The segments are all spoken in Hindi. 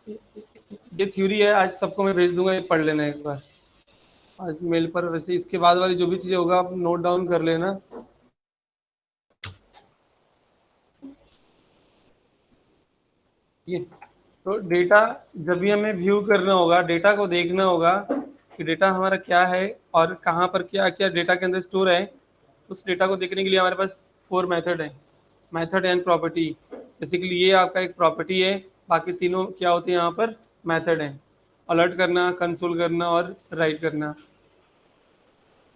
ये थ्योरी है, आज सबको मैं भेज दूंगा, ये पढ़ लेना एक बार आज मेल पर। वैसे इसके बाद वाली जो भी चीज़ें होगा आप नोट डाउन कर लेना। ये तो डेटा जब भी हमें व्यू करना होगा, डेटा को देखना होगा कि डेटा हमारा क्या है और कहाँ पर क्या क्या डेटा के अंदर स्टोर है। उस डेटा को देखने के लिए हमारे पास 4 मेथड है, मेथड एंड प्रॉपर्टी। बेसिकली ये आपका एक प्रॉपर्टी है, बाकी तीनों क्या होते हैं यहाँ पर, मेथड है। अलर्ट करना, कंसोल करना और राइट करना।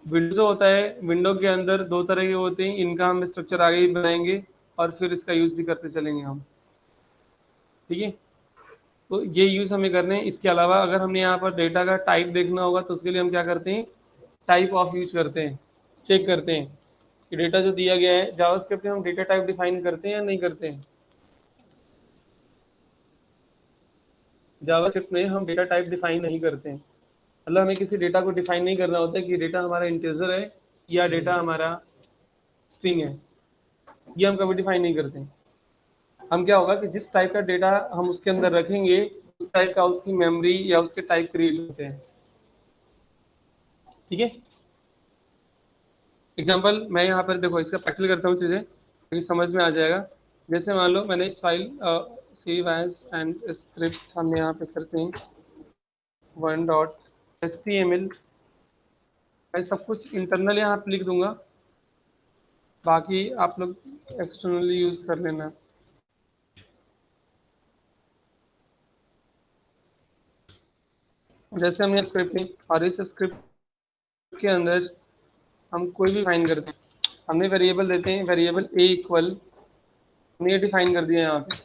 विंडो जो होता है, विंडो के अंदर दो तरह के होते हैं, इनका हम स्ट्रक्चर आगे ही बनाएंगे और फिर इसका यूज भी करते चलेंगे हम। ठीक है, तो ये यूज हमें करने हैं। इसके अलावा अगर हमने यहाँ पर डेटा का टाइप देखना होगा तो उसके लिए हम क्या करते हैं, टाइप ऑफ यूज करते हैं, चेक करते हैं कि डेटा जो दिया गया है जावास्क्रिप्ट में हम डेटा टाइप डिफाइन करते हैं या नहीं करते हैं। जावास्क्रिप्ट में हम डेटा टाइप डिफाइन नहीं करते हैं। मतलब हमें किसी डेटा को डिफाइन नहीं करना होता है कि डेटा हमारा इंटीजर है या डेटा हमारा स्ट्रिंग है, ये हम कभी डिफाइन नहीं करते हैं। हम क्या होगा कि जिस टाइप का डेटा हम उसके अंदर रखेंगे उस टाइप का उसकी मेमोरी या उसके टाइप क्रिएट होते हैं। ठीक है, एग्जाम्पल मैं यहाँ पर देखो इसका प्रैक्टिकल करता हूँ चीज़ें ताकि समझ में आ जाएगा। जैसे मान लो मैंने इस file save as and script हम यहाँ पे करते हैं 1.html। मैं सब कुछ इंटरनल यहाँ पे लिख दूंगा, बाकी आप लोग एक्सटर्नली यूज कर लेना। जैसे हमने स्क्रिप्ट ली और इस स्क्रिप्ट के अंदर हम कोई भी फाइन करते हैं, हमने वेरिएबल देते हैं, वेरिएबल ए इक्वल, हमने ये डिफाइन कर दिया यहाँ पे।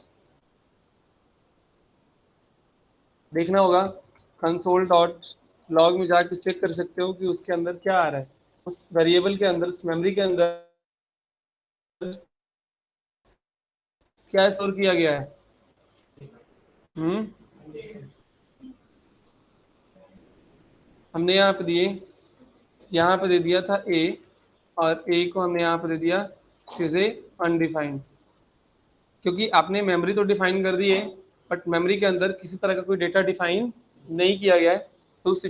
देखना होगा कंसोल डॉट लॉग में जाके चेक कर सकते हो कि उसके अंदर क्या आ रहा है, उस वेरिएबल के अंदर, उस मेमोरी के अंदर क्या स्टोर किया गया है। हम्म, हमने यहाँ पे दिए, यहाँ पे दे दिया था ए, और ए को हमने यहाँ पे दे दिया चीज़ें अनडिफाइंड, क्योंकि आपने मेमोरी तो डिफाइन कर दी है बट मेमोरी के अंदर किसी तरह का कोई डेटा डिफाइन नहीं किया गया है। तो उस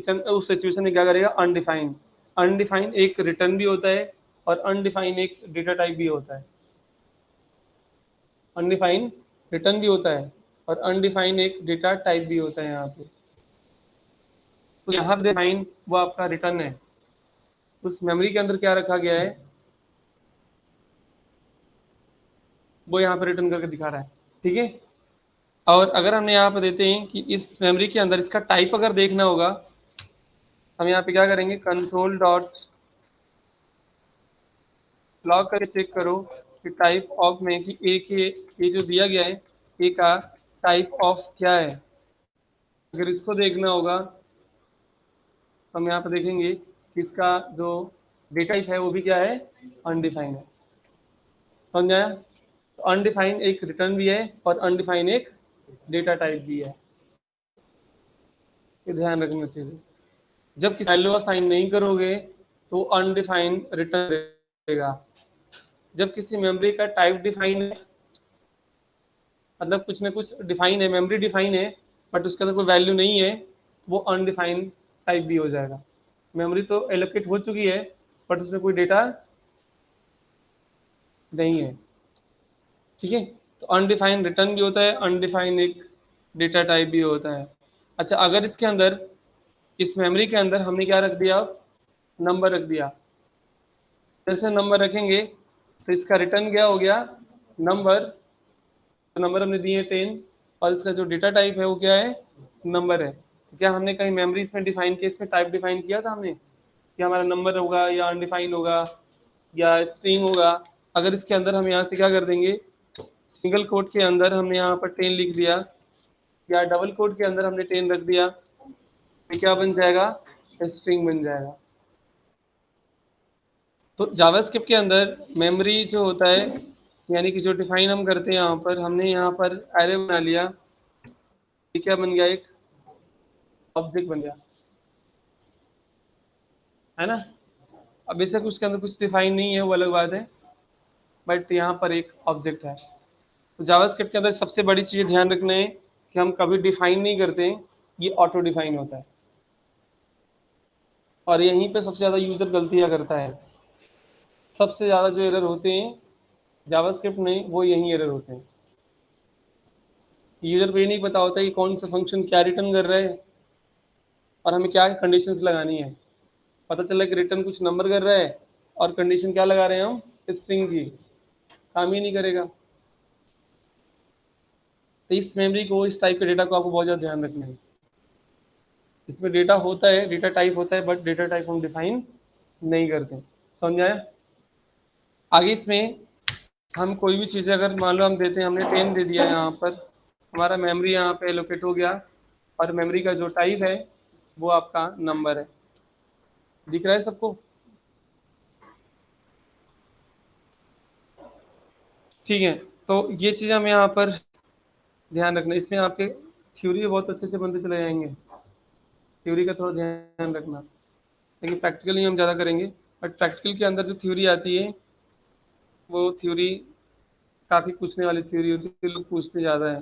सिचुएशन में क्या करेगा, अनडिफाइंड। अनडिफाइंड एक रिटर्न भी होता है और अनडिफाइंड एक डेटा टाइप भी होता है। अनडिफाइंड रिटर्न भी होता है और अनडिफाइंड एक डेटा टाइप भी होता है यहाँ पे। तो यहाँ पे डिफाइन वो आपका रिटर्न है, उस मेमोरी के अंदर क्या रखा गया है वो यहाँ पे रिटर्न करके दिखा रहा है। ठीक है, और अगर हमने यहाँ पे देते हैं कि इस मेमोरी के अंदर इसका टाइप अगर देखना होगा, हम यहाँ पे क्या करेंगे, कंसोल डॉट लॉग करके चेक करो कि टाइप ऑफ में कि ए के, ये जो दिया गया है ए का टाइप ऑफ क्या है। अगर इसको देखना होगा तो हम यहाँ पे देखेंगे कि इसका जो डेटा टाइप है वो भी क्या है, अनडिफाइंड है। समझ आया, तो अनडिफाइंड एक रिटर्न भी है और अनडिफाइंड एक डेटा टाइप भी है, ये ध्यान रखना चाहिए। जब किसी वैल्यू असाइन नहीं करोगे तो अनडिफाइंड रिटर्न देगा। जब किसी मेमोरी का टाइप डिफाइन है, मतलब कुछ ना कुछ डिफाइन है, मेमोरी डिफाइन है बट उसके अंदर कोई वैल्यू नहीं है, वो अनडिफाइंड टाइप भी हो जाएगा। मेमोरी तो एलोकेट हो चुकी है बट उसमें कोई डेटा नहीं है। ठीक है, तो अनडिफाइंड रिटर्न भी होता है, अनडिफाइंड एक डेटा टाइप भी होता है। अच्छा, अगर इसके अंदर, इस मेमोरी के अंदर हमने क्या रख दिया, नंबर रख दिया। जैसे नंबर रखेंगे तो इसका रिटर्न क्या हो गया, नंबर। तो नंबर हमने दिए 10 और इसका जो डेटा टाइप है वो क्या है, नंबर है। तो क्या हमने कहीं मेमोरी इसमें डिफाइन किया, इसमें टाइप डिफाइन किया था हमने कि हमारा नंबर होगा या अनडिफाइन होगा या स्ट्रिंग होगा। अगर इसके अंदर हम यहाँ से क्या कर देंगे, सिंगल कोट के अंदर हमने यहाँ पर 10 लिख दिया या डबल कोट के अंदर हमने 10 रख दिया, तो क्या बन जाएगा, स्ट्रिंग बन जाएगा। तो जावास्क्रिप्ट के अंदर मेमोरी जो होता है, यानी कि जो डिफाइन हम करते हैं, यहाँ पर हमने यहाँ पर एरे बना लिया, ये क्या बन गया, एक ऑब्जेक्ट बन गया, है ना। अब बेशक उसके अंदर कुछ डिफाइन नहीं है वो अलग बात है, बट यहाँ पर एक ऑब्जेक्ट है। तो जावास्क्रिप्ट के अंदर सबसे बड़ी चीज़ ध्यान रखना है कि हम कभी डिफाइन नहीं करते, ये ऑटो डिफाइन होता है। और यहीं पे सबसे ज़्यादा यूज़र गलतियाँ करता है। सबसे ज़्यादा जो एरर होते हैं जावास्क्रिप्ट में, वो यही एरर होते हैं। यूज़र को ये नहीं पता होता कि कौन सा फंक्शन क्या रिटर्न कर रहा है और हमें क्या कंडीशंस लगानी है। पता चला कि रिटर्न कुछ नंबर कर रहा है और कंडीशन क्या लगा रहे हैं हम, स्ट्रिंग की। काम ही नहीं करेगा। तो इस मेमोरी को, इस टाइप के डेटा को आपको बहुत ज़्यादा ध्यान रखना है। इसमें डेटा होता है, डेटा टाइप होता है, बट डेटा टाइप हम डिफाइन नहीं करते। समझ आया? आगे इसमें हम कोई भी चीज़ अगर मान लो हम देते हैं, हमने 10 दे दिया, यहाँ पर हमारा मेमोरी यहाँ पे एलोकेट हो गया और मेमोरी का जो टाइप है वो आपका नंबर है। दिख रहा है सबको? ठीक है, तो ये चीज़ हमें यहाँ पर ध्यान रखना। इसमें आपके थ्योरी बहुत अच्छे से बनते चले जाएंगे। थ्योरी का थोड़ा ध्यान रखना, लेकिन प्रैक्टिकली हम ज़्यादा करेंगे। बट प्रैक्टिकल के अंदर जो थ्योरी आती है वो थ्योरी काफ़ी पूछने वाली थ्योरी होती है, लोग पूछते ज़्यादा है।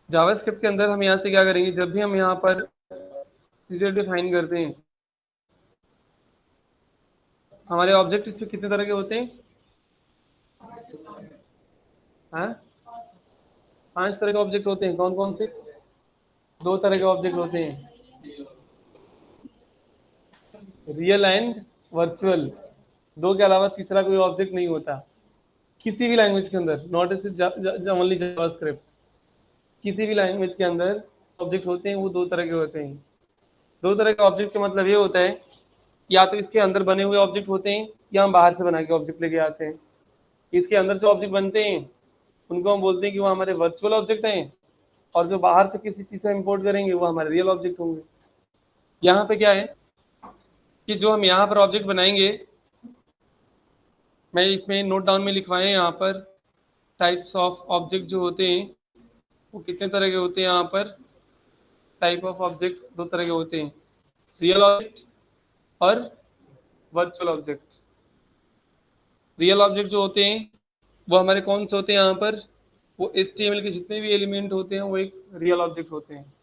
जावास्क्रिप्ट के अंदर हम यहाँ से क्या करेंगे, जब भी हम यहाँ पर चीज़ें डिफाइन करते हैं, हमारे ऑब्जेक्ट इसमें कितने तरह के होते हैं? हाँ, 5 तरह के ऑब्जेक्ट होते हैं। कौन कौन से? 2 तरह के ऑब्जेक्ट होते हैं, रियल एंड वर्चुअल। 2 के अलावा तीसरा कोई ऑब्जेक्ट नहीं होता किसी भी लैंग्वेज के अंदर, नॉट ओनली जावास्क्रिप्ट। किसी भी लैंग्वेज के अंदर ऑब्जेक्ट होते हैं वो 2 तरह के होते हैं। 2 तरह के ऑब्जेक्ट का मतलब ये होता है कि या तो इसके अंदर बने हुए ऑब्जेक्ट होते हैं या हम बाहर से बना के ऑब्जेक्ट लेके आते हैं। इसके अंदर जो ऑब्जेक्ट बनते हैं उनको हम बोलते हैं कि वो हमारे वर्चुअल ऑब्जेक्ट हैं, और जो बाहर से किसी चीज़ से इंपोर्ट करेंगे वो हमारे रियल ऑब्जेक्ट होंगे। यहाँ पे क्या है कि जो हम यहाँ पर ऑब्जेक्ट बनाएंगे, मैं इसमें नोट डाउन में लिखवाए यहाँ पर टाइप्स ऑफ ऑब्जेक्ट जो होते हैं वो कितने तरह के होते हैं। यहाँ पर टाइप ऑफ ऑब्जेक्ट 2 तरह के होते हैं, रियल ऑब्जेक्ट और वर्चुअल ऑब्जेक्ट। रियल ऑब्जेक्ट जो होते हैं वो हमारे कौन से होते हैं, यहाँ पर वो HTML के जितने भी एलिमेंट होते हैं वो एक रियल ऑब्जेक्ट होते हैं।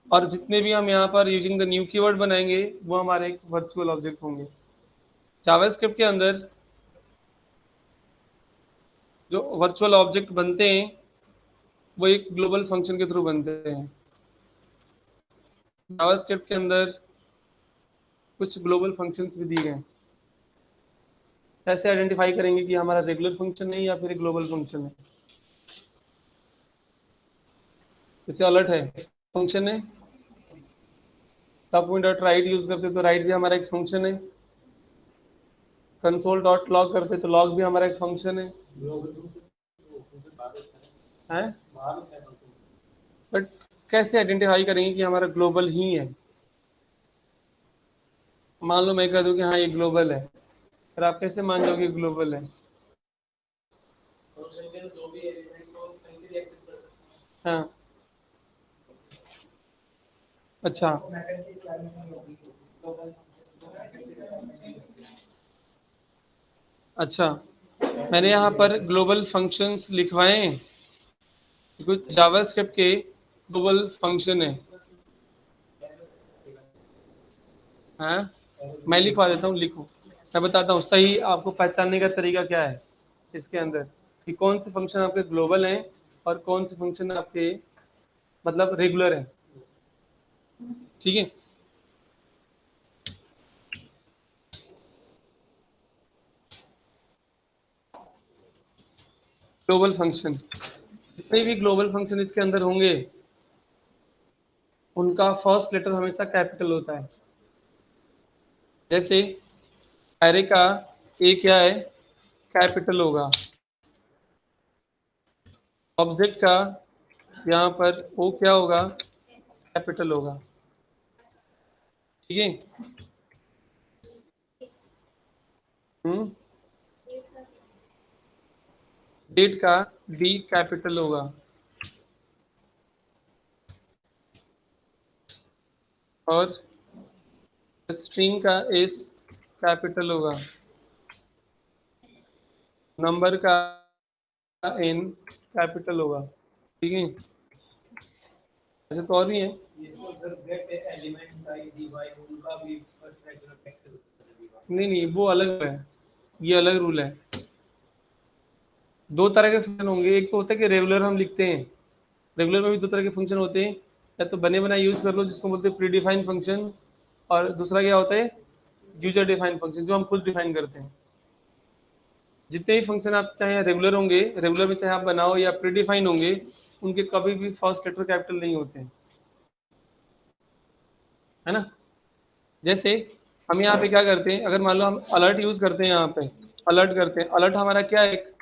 और जितने भी हम यहाँ पर यूजिंग द न्यू कीवर्ड बनाएंगे वो हमारे एक वर्चुअल ऑब्जेक्ट होंगे। जावास्क्रिप्ट के अंदर जो वर्चुअल ऑब्जेक्ट बनते हैं वो एक ग्लोबल फंक्शन के थ्रू बनते हैं। जावास्क्रिप्ट के अंदर कुछ ग्लोबल फंक्शंस भी दिए गए हैं। कैसे आइडेंटिफाई करेंगे कि हमारा रेगुलर फंक्शन है या फिर एक ग्लोबल फंक्शन है? जैसे अलर्ट है, फंक्शन है। टॉप डॉट राइट यूज करते तो राइट भी हमारा एक फंक्शन है। कंसोल डॉट लॉग करते तो लॉग भी हमारा एक फंक्शन है। बट कैसे आइडेंटिफाई करेंगे कि हमारा ग्लोबल ही है? मान लो मैं कह दूं कि हाँ ये ग्लोबल है, फिर आप कैसे मान जाओगे ग्लोबल है? हाँ, अच्छा। अच्छा, मैंने यहाँ पर ग्लोबल फंक्शंस लिखवाए हैं, कुछ जावास्क्रिप्ट के ग्लोबल फंक्शन है। हाँ, मैं लिखवा देता हूँ, लिखो। मैं बताता हूँ सही आपको पहचानने का तरीका क्या है इसके अंदर, कि कौन से फंक्शन आपके ग्लोबल हैं और कौन से फंक्शन आपके मतलब रेगुलर हैं। ठीक है, ग्लोबल फंक्शन, जितने भी ग्लोबल फंक्शन इसके अंदर होंगे उनका फर्स्ट लेटर हमेशा कैपिटल होता है। जैसे एरे का ए क्या है, कैपिटल होगा। ऑब्जेक्ट का यहाँ पर ओ क्या होगा, कैपिटल होगा। ठीक है। हम्म, डेट का डी कैपिटल होगा। और स्ट्रिंग का एस कैपिटल होगा, नंबर का एन कैपिटल होगा। ठीक है, ऐसे तो और भी है। नहीं नहीं, वो अलग है, ये अलग रूल है। दो तरह के फंक्शन होंगे, एक तो होता है कि रेगुलर हम लिखते हैं, रेगुलर में भी दो तरह के फंक्शन होते हैं, या तो बने बनाए यूज कर लो जिसको बोलते हैं प्री डिफाइंड फंक्शन, और दूसरा क्या होता है यूजर डिफाइंड फंक्शन जो हम खुद डिफाइन करते हैं। जितने भी फंक्शन आप चाहे रेगुलर होंगे, रेगुलर में चाहे आप बनाओ या प्री डिफाइन होंगे, उनके कभी भी फर्स्ट लेटर कैपिटल नहीं होते हैं, है ना। जैसे हम यहाँ पे क्या करते हैं, अगर मान लो हम अलर्ट यूज करते हैं, यहाँ पे अलर्ट करते हैं, अलर्ट हमारा क्या है, एक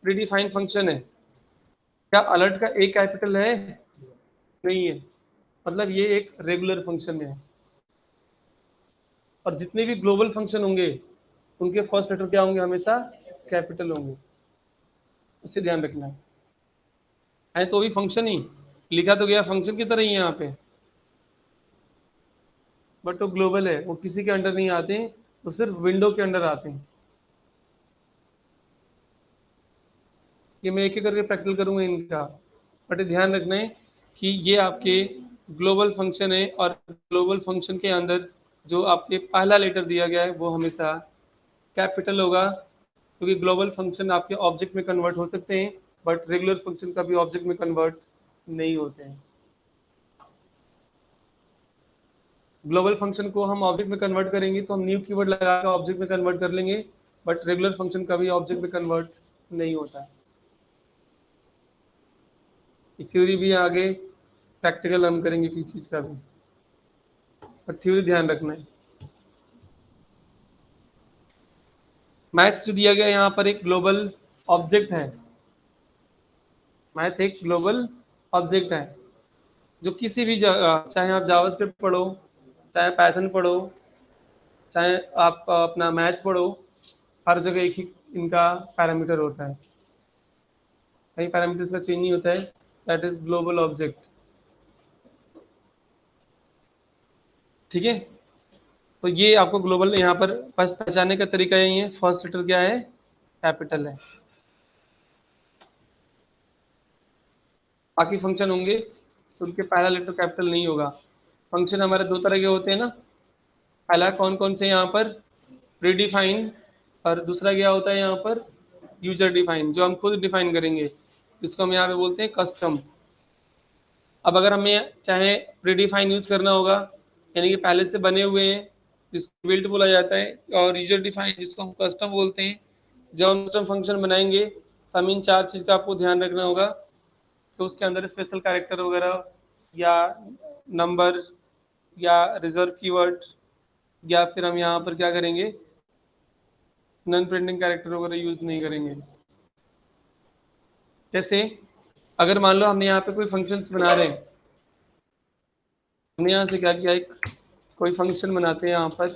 प्री डिफाइंड फंक्शन है। क्या अलर्ट का एक कैपिटल है? नहीं है, मतलब ये एक रेगुलर फंक्शन है। और जितने भी ग्लोबल फंक्शन होंगे उनके फर्स्ट लेटर क्या होंगे, हमेशा कैपिटल होंगे, इसे ध्यान रखना है तो भी फंक्शन ही लिखा तो गया फंक्शन की तरह ही है यहाँ पे, बट वो ग्लोबल है, वो किसी के अंडर नहीं आते हैं, वो सिर्फ विंडो के अंडर आते हैं। ये मैं एक एक करके प्रैक्टिकल करूंगा इनका, बट ध्यान रखना है कि ये आपके ग्लोबल फंक्शन है, और ग्लोबल फंक्शन के अंदर जो आपके पहला लेटर दिया गया है वो हमेशा कैपिटल होगा, क्योंकि ग्लोबल फंक्शन आपके ऑब्जेक्ट में कन्वर्ट हो सकते हैं, बट रेगुलर फंक्शन कभी ऑब्जेक्ट में कन्वर्ट नहीं होते हैं। ग्लोबल फंक्शन को हम ऑब्जेक्ट में कन्वर्ट करेंगे तो हम न्यू कीवर्ड लगाकर ऑब्जेक्ट में कन्वर्ट कर लेंगे, बट रेगुलर फंक्शन कभी ऑब्जेक्ट में कन्वर्ट नहीं होता है। थ्योरी भी आगे प्रैक्टिकल हम करेंगे किसी चीज़ का भी, पर थ्योरी ध्यान रखना है। मैथ जो दिया गया यहाँ पर एक ग्लोबल ऑब्जेक्ट है, मैथ एक ग्लोबल ऑब्जेक्ट है जो किसी भी जगह, चाहे आप जावास्क्रिप्ट पढ़ो, चाहे पाइथन पढ़ो, चाहे आप अपना मैथ पढ़ो, हर जगह एक ही इनका पैरामीटर होता है, कई पैरामीटर्स का चेंज नहीं होता है, दैट इज ग्लोबल ऑब्जेक्ट। ठीक है, तो ये आपको ग्लोबल यहाँ पर फर्स्ट पहचानने का तरीका यही है, फर्स्ट लेटर क्या है, कैपिटल है। बाकी फंक्शन होंगे तो उनके पहला लेटर कैपिटल नहीं होगा। फंक्शन हमारे दो तरह के होते हैं ना, पहला कौन कौन से यहाँ पर प्री डिफाइन, और दूसरा क्या होता है यहाँ पर यूजर डिफाइन, जो हम खुद डिफाइन करेंगे, जिसको हम यहाँ पे बोलते हैं कस्टम। अब अगर हमें चाहे प्री डिफाइन यूज करना होगा, यानी कि पहले से बने हुए हैं, जिसको बिल्ट बोला जाता है, और यूजर डिफाइन जिसको हम कस्टम बोलते हैं, जब हम कस्टम फंक्शन बनाएंगे तो हम इन चार चीज़ का आपको ध्यान रखना होगा, तो उसके अंदर स्पेशल कैरेक्टर वगैरह, या नंबर, या रिजर्व कीवर्ड, या फिर हम यहाँ पर क्या करेंगे, नॉन प्रिंटिंग कैरेक्टर वगैरह यूज नहीं करेंगे। जैसे अगर मान लो हमने यहाँ पे कोई फंक्शंस बना रहे हैं, हमने यहाँ से क्या किया, एक कोई फंक्शन बनाते हैं, यहाँ पर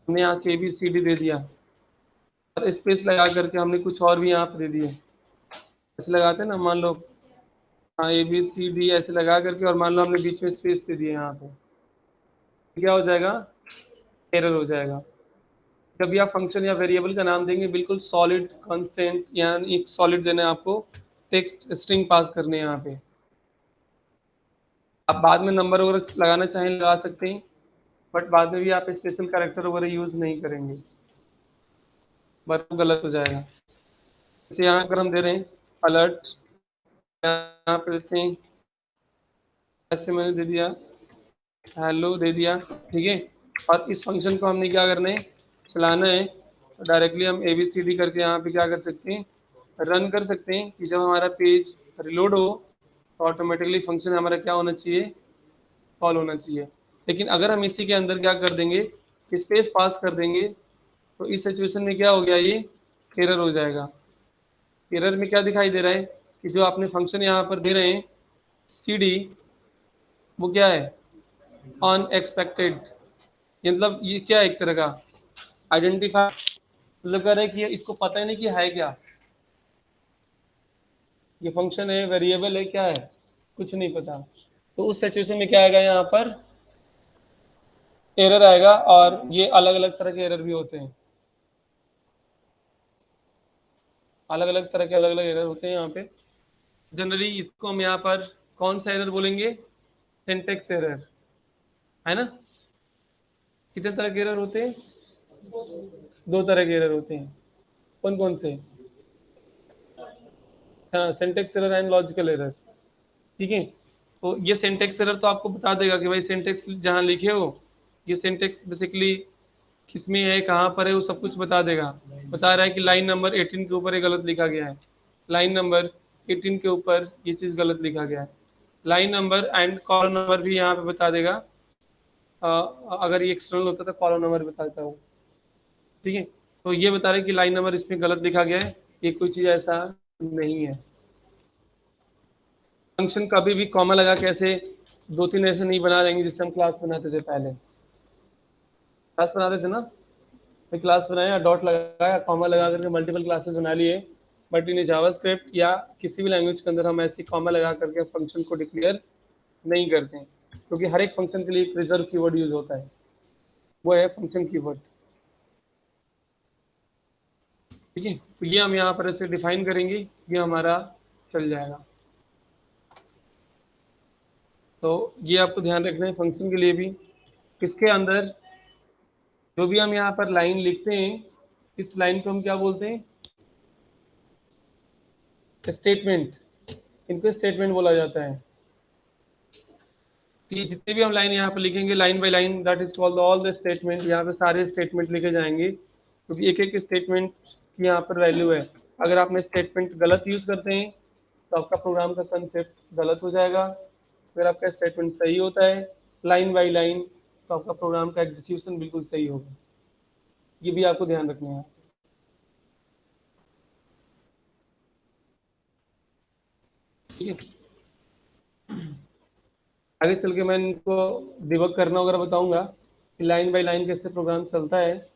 हमने यहाँ से ABCD दे दिया, और स्पेस लगा करके हमने कुछ और भी यहाँ पे दे दिए, ऐसे लगाते हैं ना, मान लो हाँ ABCD ऐसे लगा करके, और मान लो हमने बीच में स्पेस दे दिया यहाँ पे, क्या हो जाएगा, एरर हो जाएगा। जब भी आप फंक्शन या वेरिएबल का नाम देंगे, बिल्कुल सॉलिड कांस्टेंट या एक सॉलिड देना है आपको, टेक्स्ट स्ट्रिंग पास करने हैं यहाँ पे। आप बाद में नंबर वगैरह लगाना चाहें लगा सकते हैं, बट बाद में भी आप स्पेशल कैरेक्टर वगैरह यूज नहीं करेंगे, वरना गलत हो जाएगा। जैसे यहाँ अगर हम दे रहे हैं अलर्ट, यहाँ पे देते हैं, ऐसे मैंने दे दिया हेलो दे दिया, ठीक है। और इस फंक्शन को हमने क्या करना है, चलाना है, तो डायरेक्टली हम ABCD करके यहाँ पे क्या कर सकते हैं, रन कर सकते हैं, कि जब हमारा पेज रिलोड हो तो ऑटोमेटिकली फंक्शन हमारा क्या होना चाहिए, कॉल होना चाहिए। लेकिन अगर हम इसी के अंदर क्या कर देंगे, स्पेस पास कर देंगे, तो इस सिचुएशन में क्या हो गया, ये एरर हो जाएगा। एरर में क्या दिखाई दे रहा है कि जो आपने फंक्शन यहाँ पर दे रहे हैं CD, वो क्या है, अनएक्सपेक्टेड। मतलब ये क्या है, एक तरह का आइडेंटिफाई, मतलब कह रहे हैं कि इसको पता ही नहीं कि है क्या, ये फंक्शन है, वेरिएबल है, क्या है, कुछ नहीं पता। तो उस सिचुएशन में क्या आएगा यहाँ पर, एरर आएगा, और ये अलग अलग तरह के एरर भी होते हैं, अलग अलग तरह के अलग अलग एरर होते हैं यहाँ पे। जनरली इसको हम यहाँ पर कौन सा एरर बोलेंगे? सिंटेक्स एरर, है ना। कितने तरह के एरर होते हैं? दो तरह के एरर होते हैं। कौन कौन से? हाँ, syntax error and logical error. ठीक है, तो ये सिंटेक्स एरर तो आपको बता देगा कि भाई सिंटेक्स जहाँ लिखे हो, ये सिंटेक्स बेसिकली किस में है, कहाँ पर है, वो सब कुछ बता देगा। बता रहा है कि लाइन नंबर 18 के ऊपर ये गलत लिखा गया है, लाइन नंबर 18 के ऊपर ये चीज़ गलत लिखा गया है, line number and column number भी यहाँ पे बता देगा। अगर ये एक्सटर्नल होता तो कॉलम नंबर बताता हूँ। ठीक है, तो ये बता रहे हैं कि लाइन नंबर इसमें गलत लिखा गया है, ये कोई चीज़ ऐसा नहीं है। फंक्शन कभी भी कॉमा लगा के ऐसे दो तीन ऐसे नहीं बना देंगे जिससे हम क्लास बनाते थे पहले। क्लास बनाते थे ना, फिर क्लास बनाया, डॉट लगाया, कॉमा लगा करके मल्टीपल क्लासेस बना लिए। बट इन जावास्क्रिप्ट या किसी भी लैंग्वेज के अंदर हम ऐसे कॉमा लगा करके फंक्शन को डिक्लेयर नहीं करते हैं, क्योंकि हर एक फंक्शन के लिए एक रिजर्व कीवर्ड यूज होता है, वो है फंक्शन कीवर्ड। ठीक है, तो ये हम यहाँ पर ऐसे डिफाइन करेंगे, ये हमारा चल जाएगा। तो ये आपको ध्यान रखना है फंक्शन के लिए भी। इसके अंदर जो भी हम यहाँ पर लाइन लिखते हैं, इस लाइन को हम क्या बोलते हैं? स्टेटमेंट। इनको स्टेटमेंट बोला जाता है। कि जितने भी हम लाइन यहाँ पर लिखेंगे line by line, that is called all the statement. यहाँ पे सारे स्टेटमेंट लिखे जाएंगे, क्योंकि एक एक स्टेटमेंट की यहाँ पर वैल्यू है। अगर आपने स्टेटमेंट गलत यूज करते हैं तो आपका प्रोग्राम का कंसेप्ट गलत हो जाएगा। अगर आपका स्टेटमेंट सही होता है लाइन बाई लाइन, तो आपका प्रोग्राम का एग्जीक्यूशन बिल्कुल सही होगा। ये भी आपको ध्यान रखना है। ठीक है, आगे चल के मैं इनको डिबग करना वगैरह बताऊंगा कि लाइन बाई लाइन कैसे प्रोग्राम चलता है,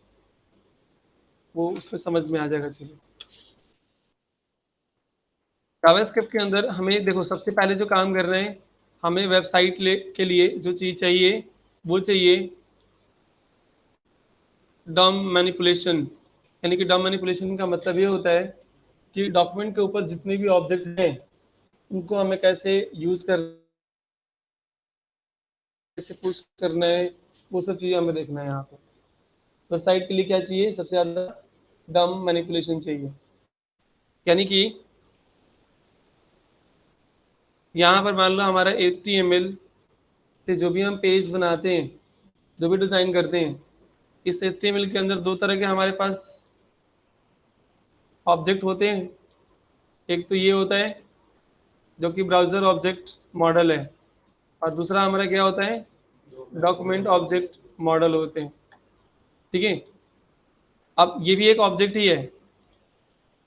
वो उसमें समझ में आ जाएगा चीज़ें। जावास्क्रिप्ट के अंदर हमें देखो, सबसे पहले जो काम कर रहे हैं, हमें वेबसाइट के लिए जो चीज़ चाहिए वो चाहिए डॉम मैनिपुलेशन। यानी कि डॉम मैनिपुलेशन का मतलब ये होता है कि डॉक्यूमेंट के ऊपर जितने भी ऑब्जेक्ट हैं उनको हमें कैसे यूज कर, कैसे पुश करना है, वो सब चीज़ें हमें देखना है। यहाँ पर वेबसाइट के लिए क्या चाहिए? सबसे ज़्यादा डम मैनिपुलेशन चाहिए। यानी कि यहाँ पर मान लो हमारा HTML से जो भी हम पेज बनाते हैं, जो भी डिज़ाइन करते हैं, इस HTML के अंदर दो तरह के हमारे पास ऑब्जेक्ट होते हैं। एक तो ये होता है जो कि ब्राउज़र ऑब्जेक्ट मॉडल है, और दूसरा हमारा क्या होता है? डॉक्यूमेंट ऑब्जेक्ट मॉडल होते हैं। ठीक है, अब ये भी एक ऑब्जेक्ट ही है,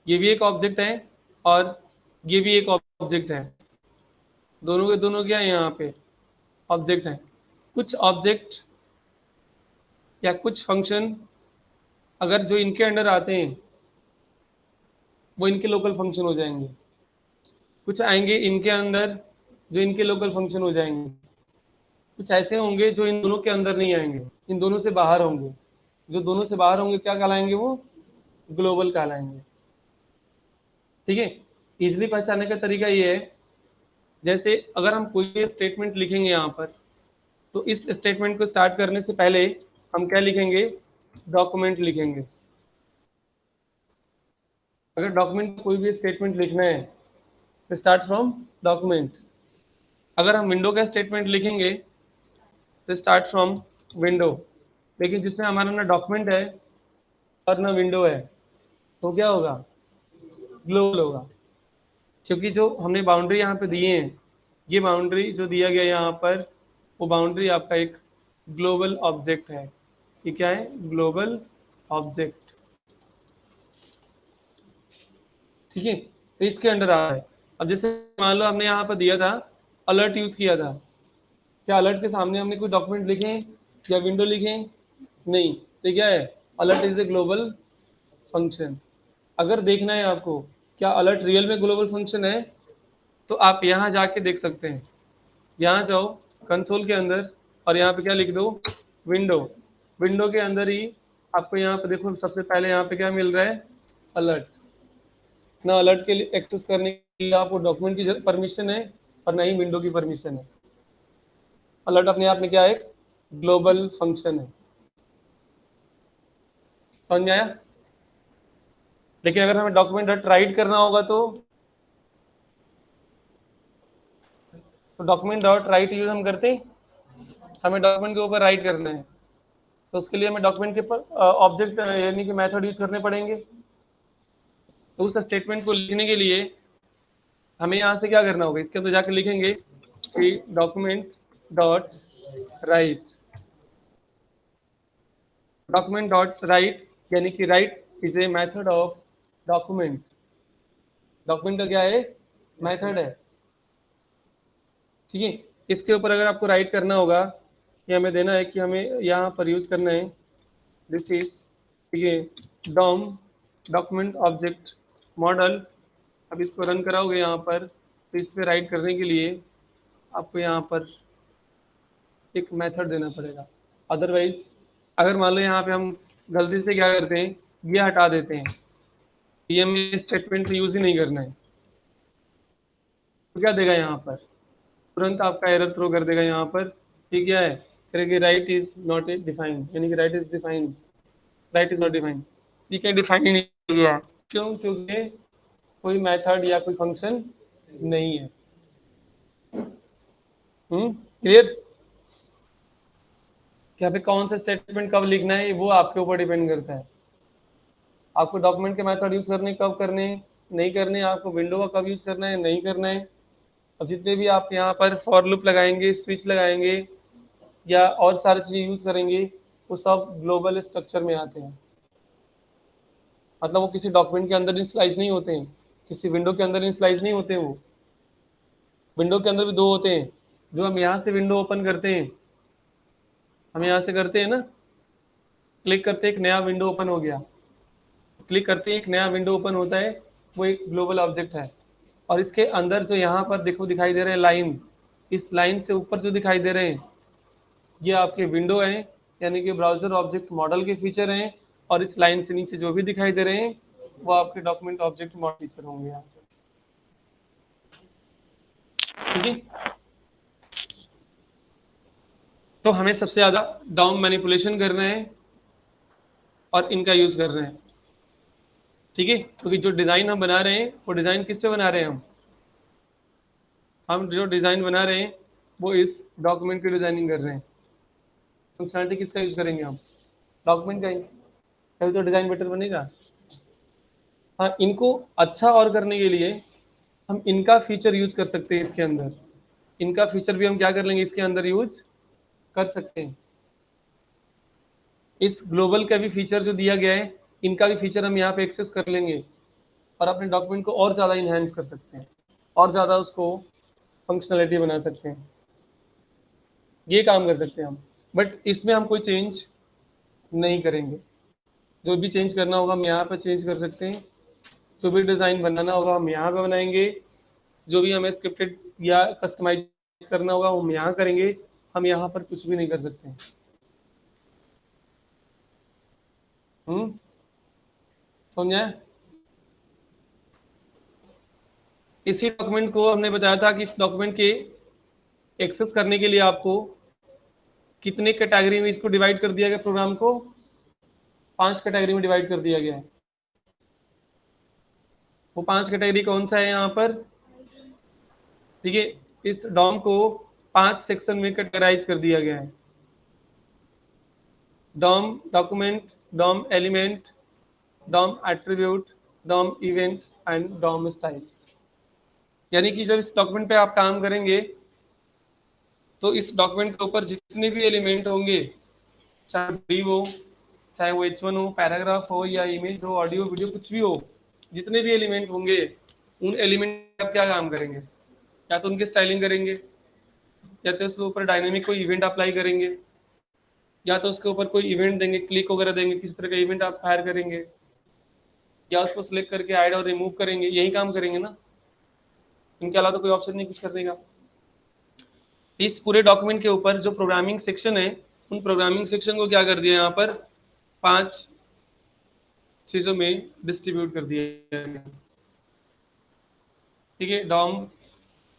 ये भी एक ऑब्जेक्ट है, और ये भी एक ऑब्जेक्ट है। दोनों के दोनों क्या है? यहाँ पे ऑब्जेक्ट हैं। कुछ ऑब्जेक्ट या कुछ फंक्शन अगर जो इनके अंडर आते हैं वो इनके लोकल फंक्शन हो जाएंगे, कुछ आएंगे इनके अंदर जो इनके लोकल फंक्शन हो जाएंगे, कुछ ऐसे होंगे जो इन दोनों के अंदर नहीं आएंगे, इन दोनों से बाहर होंगे। जो दोनों से बाहर होंगे क्या कहलाएंगे? वो ग्लोबल कहलाएंगे। ठीक है, इजिली पहचानने का तरीका ये है, जैसे अगर हम कोई स्टेटमेंट लिखेंगे यहाँ पर, तो इस स्टेटमेंट को स्टार्ट करने से पहले हम क्या लिखेंगे? डॉक्यूमेंट लिखेंगे। अगर डॉक्यूमेंट कोई भी स्टेटमेंट लिखना है तो स्टार्ट फ्रॉम डॉक्यूमेंट। अगर हम विंडो का स्टेटमेंट लिखेंगे तो स्टार्ट फ्रॉम विंडो। लेकिन जिसमें हमारा ना डॉक्यूमेंट है और ना विंडो है, तो क्या होगा? ग्लोबल होगा। क्योंकि जो हमने बाउंड्री यहाँ पे दिए हैं, ये बाउंड्री जो दिया गया यहाँ पर, वो बाउंड्री आपका एक ग्लोबल ऑब्जेक्ट है। ये क्या है? Global object. ठीक है, तो इसके अंडर आ रहा है। अब जैसे मान लो हमने यहाँ पर दिया था अलर्ट यूज किया था, क्या अलर्ट के सामने हमने कोई डॉक्यूमेंट लिखे या विंडो लिखे? नहीं। तो क्या है? Alert is a global function. अगर देखना है आपको क्या अलर्ट रियल में ग्लोबल फंक्शन है, तो आप यहाँ जाके देख सकते हैं। यहाँ जाओ कंसोल के अंदर और यहाँ पे क्या लिख दो? विंडो, विंडो के अंदर ही आपको यहाँ पे देखो सबसे पहले यहाँ पे क्या मिल रहा है, अलर्ट ना। अलर्ट के लिए एक्सेस करने के लिए आपको डॉक्यूमेंट की परमिशन है और ना ही विंडो की परमिशन है। अलर्ट अपने आप में क्या है, एक ग्लोबल फंक्शन है, समझ में आया। लेकिन अगर हमें डॉक्यूमेंट डॉट राइट करना होगा तो डॉक्यूमेंट डॉट राइट यूज हम करते हैं, हमें डॉक्यूमेंट के ऊपर राइट करना है, तो उसके लिए हमें डॉक्यूमेंट के ऑब्जेक्ट यानी कि मेथड यूज करने पड़ेंगे। तो उस स्टेटमेंट को लिखने के लिए हमें यहाँ से क्या करना होगा, इसके अंदर जाकर लिखेंगे कि document dot right, document dot right यानी कि right is a method of document. Document का क्या है, मेथड है, ठीक है। इसके ऊपर अगर आपको राइट करना होगा कि हमें देना है कि हमें यहाँ पर यूज करना है दिस इज, ये डॉम डॉक्यूमेंट ऑब्जेक्ट मॉडल। अब इसको रन कराओगे यहाँ पर, तो इस पर राइट करने के लिए आपको यहाँ पर एक मेथड देना पड़ेगा। अदरवाइज अगर मान लो यहाँ पे हम गलती से क्या करते हैं, ये हटा देते हैं, ये हमें स्टेटमेंट यूज ही नहीं करना है, तो क्या देगा यहाँ पर, तुरंत आपका एरर थ्रो कर देगा यहाँ पर। ठीक है, करेंगे राइट इज नॉट डिफाइंड, यानी कि right is defined, right is not defined, ठीक है, डिफाइन ही नहीं किया। क्यों, क्योंकि कोई मेथड या कोई फंक्शन नहीं है। क्लियर। यहाँ पे कौन सा स्टेटमेंट कब लिखना है वो आपके ऊपर डिपेंड करता है। आपको डॉक्यूमेंट के मेथड यूज करने कब करने हैं, नहीं करने, आपको विंडो का कब यूज करना है, नहीं करना है। अब जितने भी आप यहाँ पर फॉर लूप लगाएंगे, स्विच लगाएंगे या और सारी चीजें यूज करेंगे, वो सब ग्लोबल स्ट्रक्चर में आते हैं। मतलब वो किसी डॉक्यूमेंट के अंदर इनिशियलाइज नहीं होते हैं, किसी विंडो के अंदर इनिशियलाइज नहीं होते हैं। वो विंडो के अंदर भी दो होते हैं, जो हम यहाँ से विंडो ओपन करते हैं, हम यहाँ से करते हैं ना, क्लिक करते एक नया विंडो ओपन हो गया, क्लिक करते ही एक नया विंडो ओपन होता है, वो एक ग्लोबल ऑब्जेक्ट है। और इसके अंदर जो यहाँ पर देखो दिखाई दे रहे हैं लाइन, इस लाइन से ऊपर जो दिखाई दे रहे हैं ये आपके विंडो हैं, यानी कि ब्राउजर ऑब्जेक्ट मॉडल के फीचर हैं। और इस लाइन से नीचे जो भी दिखाई दे रहे हैं वो आपके डॉक्यूमेंट ऑब्जेक्ट मॉडल फीचर होंगे यहाँ पे, ठीक है। तो हमें सबसे ज्यादा डाउन मैनिपुलेशन करना है और इनका यूज कर रहे हैं, ठीक है। क्योंकि जो डिजाइन हम बना रहे हैं वो डिजाइन किस पे बना रहे हैं, हम जो डिजाइन बना रहे हैं वो इस डॉक्यूमेंट की डिजाइनिंग कर रहे हैं। फंक्शनलिटी किसका यूज करेंगे हम, डॉक्यूमेंट का ही, तभी तो डिजाइन बेटर बनेगा। हाँ, इनको अच्छा और करने के लिए हम इनका फीचर यूज कर सकते हैं इसके अंदर, इनका फीचर भी हम क्या कर लेंगे इसके अंदर यूज कर सकते हैं। इस ग्लोबल का भी फीचर जो दिया गया है, इनका भी फीचर हम यहाँ पे एक्सेस कर लेंगे और अपने डॉक्यूमेंट को और ज़्यादा इन्हेंस कर सकते हैं, और ज़्यादा उसको फंक्शनलिटी बना सकते हैं। ये काम कर सकते हैं हम, बट इसमें हम कोई चेंज नहीं करेंगे। जो भी चेंज करना होगा हम यहाँ पर चेंज कर सकते हैं, जो भी डिज़ाइन बनाना होगा हम यहाँ पे बनाएंगे, जो भी हमें स्क्रिप्टेड या कस्टमाइज करना होगा हम यहाँ करेंगे, हम यहाँ पर कुछ भी नहीं कर सकते। समझा है। इसी डॉक्यूमेंट को हमने बताया था कि इस डॉक्यूमेंट के एक्सेस करने के लिए आपको कितने कैटेगरी में इसको डिवाइड कर दिया गया, प्रोग्राम को 5 कैटेगरी में डिवाइड कर दिया गया है। वो 5 कैटेगरी कौन सा है यहाँ पर, ठीक है। इस डॉम को 5 सेक्शन में कैटेगराइज कर दिया गया है, DOM document, DOM element, DOM attribute, DOM event and DOM style. यानी कि जब इस डॉक्यूमेंट पे आप काम करेंगे तो इस डॉक्यूमेंट के ऊपर जितने भी एलिमेंट होंगे, चाहे बॉडी हो, चाहे वो H1 हो, पैराग्राफ हो या इमेज हो, ऑडियो वीडियो कुछ भी हो, जितने भी एलिमेंट होंगे उन एलिमेंट आप क्या काम करेंगे, या तो उनकी स्टाइलिंग करेंगे, या तो उसके ऊपर डायनेमिक कोई इवेंट अप्लाई करेंगे, या तो उसके ऊपर कोई इवेंट देंगे, क्लिक वगैरह देंगे, किस तरह का इवेंट आप फायर करेंगे, या उसको सिलेक्ट करके ऐड और रिमूव करेंगे, यही काम करेंगे ना। इनके अलावा तो कोई ऑप्शन नहीं कुछ करने का। इस पूरे डॉक्यूमेंट के ऊपर जो प्रोग्रामिंग सेक्शन है उन प्रोग्रामिंग सेक्शन को क्या कर दिया यहाँ पर 5 चीज़ों में डिस्ट्रीब्यूट कर दिया गया। ठीक है, डॉम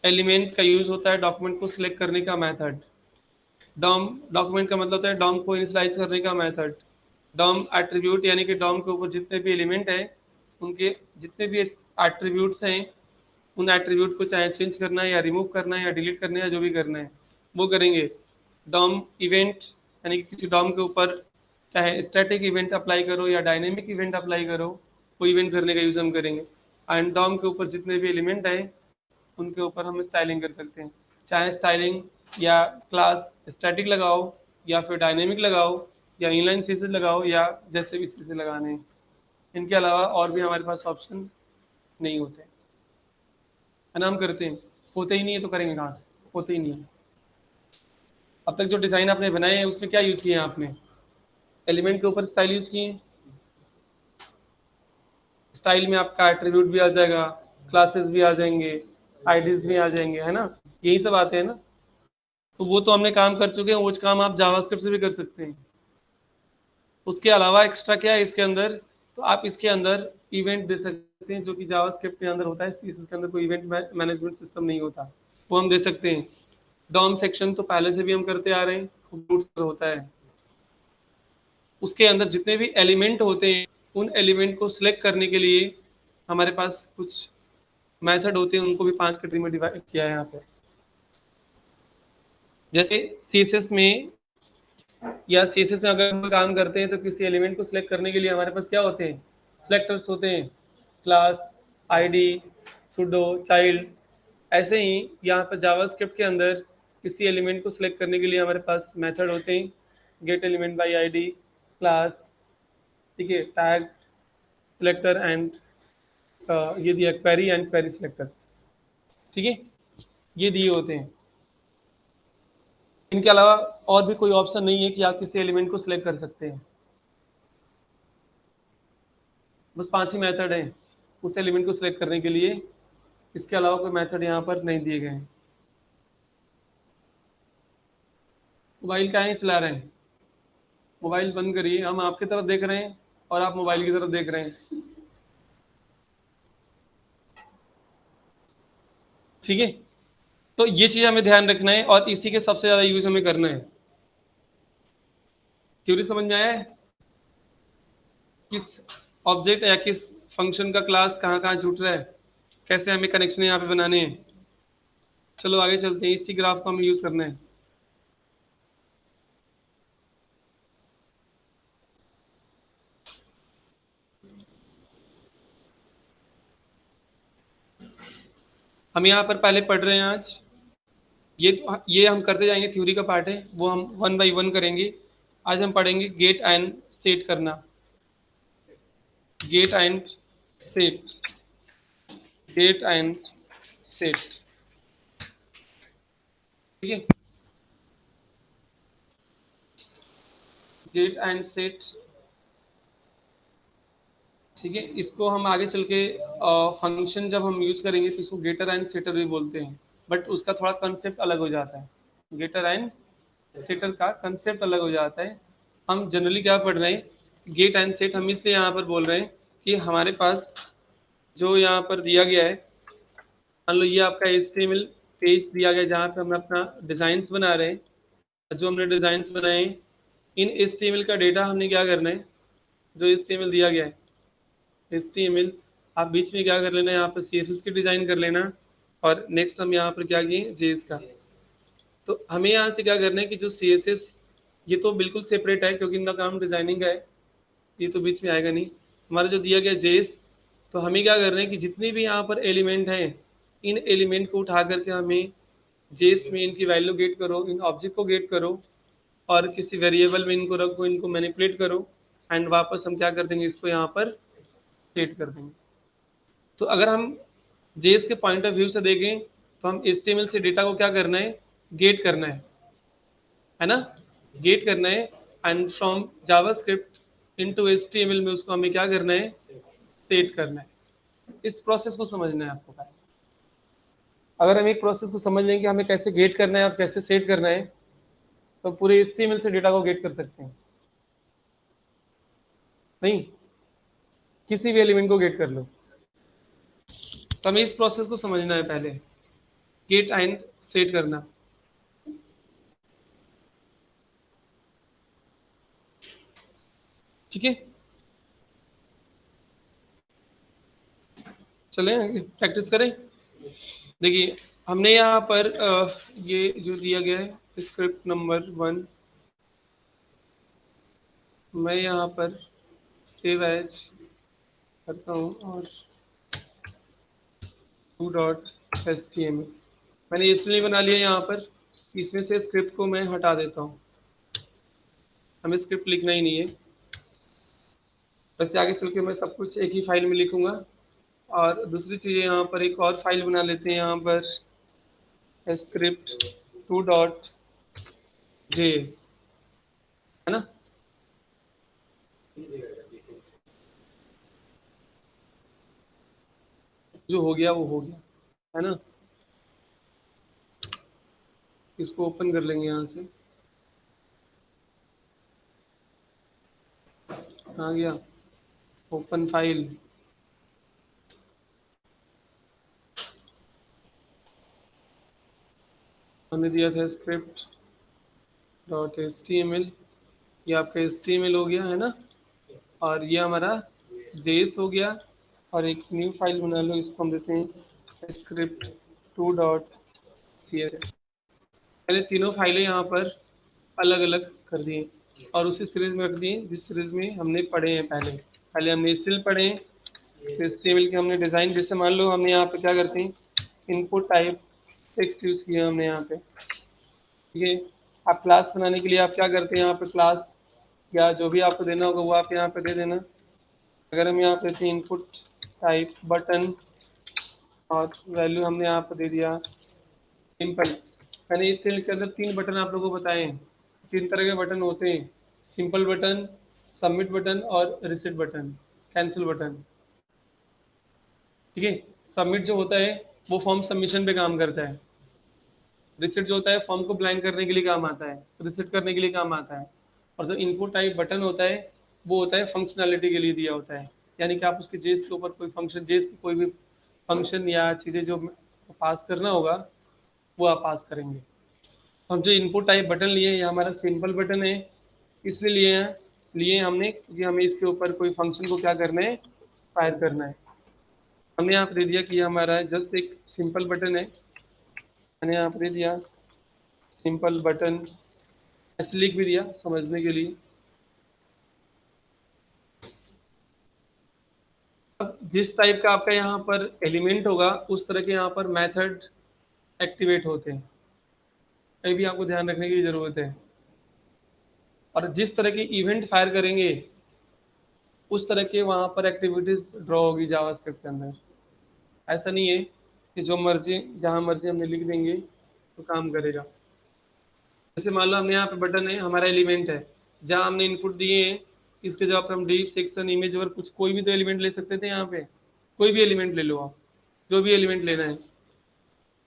एलिमेंट का यूज होता है डॉक्यूमेंट को सिलेक्ट करने का मेथड। डॉम डॉक्यूमेंट का मतलब होता है डॉम को इनिशियलाइज करने का मेथड। डॉम एट्रीब्यूट यानी कि डॉम के ऊपर जितने भी एलिमेंट हैं उनके जितने भी एट्रीब्यूट्स हैं उन एट्रीब्यूट को चाहे चेंज करना है या रिमूव करना है या डिलीट करना है या जो भी करना है वो करेंगे। डॉम इवेंट यानी कि किसी डॉम के ऊपर चाहे स्टैटिक इवेंट अप्लाई करो या डायनेमिक इवेंट अप्लाई करो, वो इवेंट करने का यूज हम करेंगे। एंड डॉम के ऊपर जितने भी एलिमेंट हैं उनके ऊपर हम स्टाइलिंग कर सकते हैं, चाहे स्टाइलिंग या क्लास स्टैटिक लगाओ या फिर डायनेमिक लगाओ या इनलाइन सीसेस लगाओ या जैसे भी सीसेस लगाने हैं। इनके अलावा और भी हमारे पास ऑप्शन नहीं होते हैं, है ना। हम करते हैं, होते ही नहीं है तो करेंगे कहाँ से, होते ही नहीं है। अब तक जो डिज़ाइन आपने बनाए हैं उसमें क्या यूज़ किए हैं आपने, एलिमेंट के ऊपर स्टाइल यूज़ किए हैं। स्टाइल में आपका एट्रीब्यूट भी आ जाएगा, क्लासेस भी आ जाएंगे, आईडीज भी आ जाएंगे, है ना, यही सब आते हैं ना। तो वो तो हमने काम कर चुके हैं, वो काम आप जावास्क्रिप्ट से भी कर सकते हैं। उसके अलावा एक्स्ट्रा क्या है इसके अंदर, तो आप इसके अंदर इवेंट दे सकते हैं जो कि जावास्क्रिप्ट के अंदर होता है, सीएसएस के अंदर कोई इवेंट मैनेजमेंट सिस्टम नहीं होता, वो हम दे सकते हैं। डॉम सेक्शन तो पहले से भी हम करते आ रहे हैं, रूट्स पर होता है। उसके अंदर जितने भी एलिमेंट होते हैं उन एलिमेंट को सिलेक्ट करने के लिए हमारे पास कुछ मेथड होते हैं, उनको भी 5 कैटेगरी में डिवाइड किया है यहाँ पे। जैसे सीएसएस में या सीएसएस में अगर हम काम करते हैं तो किसी एलिमेंट को सिलेक्ट करने के लिए हमारे पास क्या होते हैं, सिलेक्टर्स होते हैं, क्लास, आईडी, सुडो, चाइल्ड। ऐसे ही यहाँ पर जावास्क्रिप्ट के अंदर किसी एलिमेंट को सिलेक्ट करने के लिए हमारे पास मेथड होते हैं, gate element by ID, class, ठीक है, टैग, सिलेक्टर एंड ये दिया क्वेरी एंड क्वेरी सिलेक्टर्स, ठीक है, ये दिए होते हैं। इनके अलावा और भी कोई ऑप्शन नहीं है कि आप किसी एलिमेंट को सिलेक्ट कर सकते हैं, बस 5 ही मेथड हैं उस एलिमेंट को सिलेक्ट करने के लिए। इसके अलावा कोई मेथड यहाँ पर नहीं दिए गए हैं। मोबाइल क्या ही चला रहे हैं, मोबाइल बंद करिए, हम आपकी तरफ देख रहे हैं और आप मोबाइल की तरफ देख रहे हैं, ठीक है। तो ये चीज़ हमें ध्यान रखना है और इसी के सबसे ज़्यादा यूज हमें करना है। थ्योरी समझ में आया है, किस ऑब्जेक्ट या किस फंक्शन का क्लास कहाँ कहाँ जुड़ रहा है, कैसे हमें कनेक्शन यहाँ पे बनाने हैं। चलो आगे चलते हैं, इसी ग्राफ को हमें यूज करना है। हम यहाँ पर पहले पढ़ रहे हैं आज, ये हम करते जाएंगे, थ्योरी का पार्ट है, वो हम 1 बाई 1 करेंगे। आज हम पढ़ेंगे गेट एंड सेट करना, get and set, get and set, ठीक है, गेट एंड सेट, ठीक है। इसको हम आगे चल के फंक्शन जब हम यूज करेंगे तो इसको गेटर एंड सेटर भी बोलते हैं, बट उसका थोड़ा कंसेप्ट अलग हो जाता है। गेटर एंड सेटर का कंसेप्ट अलग हो जाता है। हम जनरली क्या पढ़ रहे हैं, गेट एंड सेट हम इसलिए यहाँ पर बोल रहे हैं कि हमारे पास जो यहाँ पर दिया गया है, मान लो ये आपका HTML पेज दिया गया है जहाँ पे हम अपना डिज़ाइंस बना रहे हैं। जो हमने डिज़ाइंस बनाए हैं, इन HTML का डेटा हमने क्या करना है, जो HTML दिया गया है HTML, आप बीच में क्या कर लेना, यहाँ पर CSS की डिज़ाइन कर लेना और नेक्स्ट हम यहाँ पर क्या किए JS का। तो हमें यहाँ से क्या करना है कि जो CSS ये तो बिल्कुल सेपरेट है क्योंकि इनका काम डिज़ाइनिंग का है, ये तो बीच में आएगा नहीं। हमारा जो दिया गया JS, तो हमें क्या करना है कि जितने भी यहाँ पर एलिमेंट हैं इन एलिमेंट को उठा करके हमें जेस में इनकी वैल्यू गेट करो, इन ऑब्जेक्ट को गेट करो और किसी वेरिएबल में इनको रखो, इनको मैनिपुलेट करो एंड वापस हम क्या कर देंगे, इसको यहाँ पर सेट कर देंगे। तो अगर हम जेएस के पॉइंट ऑफ व्यू से देखें तो हम HTML से डेटा को क्या करना है, गेट करना है ना, गेट करना है and from JavaScript into HTML में उसको हमें क्या करना है, सेट करना है। इस प्रोसेस को समझना है आपको। अगर हम एक प्रोसेस को समझ लेंगे हमें कैसे गेट करना है और कैसे सेट करना है, तो पूरे HTML से डेटा को गेट कर सकते हैं? नहीं, किसी भी एलिमेंट को गेट कर लो। तो हमें इस प्रोसेस को समझना है पहले, गेट एंड सेट करना। ठीक है, चलें प्रैक्टिस करें। देखिए हमने यहाँ पर ये जो दिया गया है स्क्रिप्ट नंबर 1, मैं यहाँ पर सेव एज करता हूँ और 2.html मैंने इसलिए बना लिया यहाँ पर, इसमें से स्क्रिप्ट को मैं हटा देता हूँ, हमें स्क्रिप्ट लिखना ही नहीं है। वैसे आगे चल के मैं सब कुछ एक ही फाइल में लिखूंगा। और दूसरी चीज़ यहाँ पर एक और फाइल बना लेते हैं यहाँ पर, स्क्रिप्ट 2.js, है ना। जो हो गया वो हो गया, है ना। इसको ओपन कर लेंगे यहाँ से, आ गया ओपन फाइल। हमने दिया था script dot H T M L, ये आपका एच टी एम एल हो गया, है ना। और ये हमारा जेएस हो गया। और एक न्यू फाइल बना लो, इसको हम देते हैं स्क्रिप्ट 2.css। मैंने तीनों फाइलें यहाँ पर अलग अलग कर दी और उसी सीरीज में रख दी जिस सीरीज में हमने पढ़े हैं। पहले पहले हमने स्टिल पढ़े हैं, फिर HTML के हमने डिज़ाइन, जैसे मान लो हमने यहाँ पे क्या करते हैं, इनपुट टाइप टेक्स्ट यूज़ किया हमने यहाँ पे। ठीक है, आप क्लास बनाने के लिए आप क्या करते हैं, यहाँ पे क्लास या जो भी आपको देना होगा वो आप यहाँ पे दे देना। अगर हम यहाँ पे देते हैं इनपुट टाइप बटन और वैल्यू हमने यहाँ पे दे दिया सिंपल। मैंने इस स्टाइल के अंदर 3 बटन आप लोगों को बताए हैं। 3 तरह के बटन होते हैं, सिंपल बटन, सबमिट बटन और रिसेट बटन, कैंसिल बटन। ठीक है, सबमिट जो होता है वो फॉर्म सबमिशन पे काम करता है। रिसेट जो होता है फॉर्म को ब्लैंक करने के लिए काम आता है, रिसेट करने के लिए काम आता है। और जो इनपुट टाइप बटन होता है वो होता है फंक्शनैलिटी के लिए दिया होता है, यानी कि आप उसके जेस के ऊपर कोई फंक्शन, जेस की कोई भी फंक्शन या चीज़ें जो पास करना होगा वो आप पास करेंगे। हम जो इनपुट टाइप बटन लिए ये हमारा सिंपल बटन है, इसलिए लिए हमने क्योंकि हमें इसके ऊपर कोई फंक्शन को क्या करना है, फायर करना है। हमने यहाँ पर दे दिया कि ये हमारा जस्ट एक सिंपल बटन है, मैंने यहाँ पर दे दिया सिंपल बटन, ऐसे लिख भी दिया समझने के लिए। अब जिस टाइप का आपका यहाँ पर एलिमेंट होगा उस तरह के यहाँ पर मेथड एक्टिवेट होते हैं, ये भी आपको ध्यान रखने की ज़रूरत है। और जिस तरह के इवेंट फायर करेंगे उस तरह के वहाँ पर एक्टिविटीज ड्रॉ होगी जावास्क्रिप्ट के अंदर। ऐसा नहीं है कि जो मर्जी जहाँ मर्जी हमने लिख देंगे तो काम करेगा। जैसे मान लो हमने यहाँ पे बटन है, हमारा एलिमेंट है, जहाँ हमने इनपुट दिए हैं इसके जवाब पे हम डीप सेक्शन इमेज और कुछ कोई भी तो एलिमेंट ले सकते थे। यहाँ पे कोई भी एलिमेंट ले लो आप, जो भी एलिमेंट लेना है।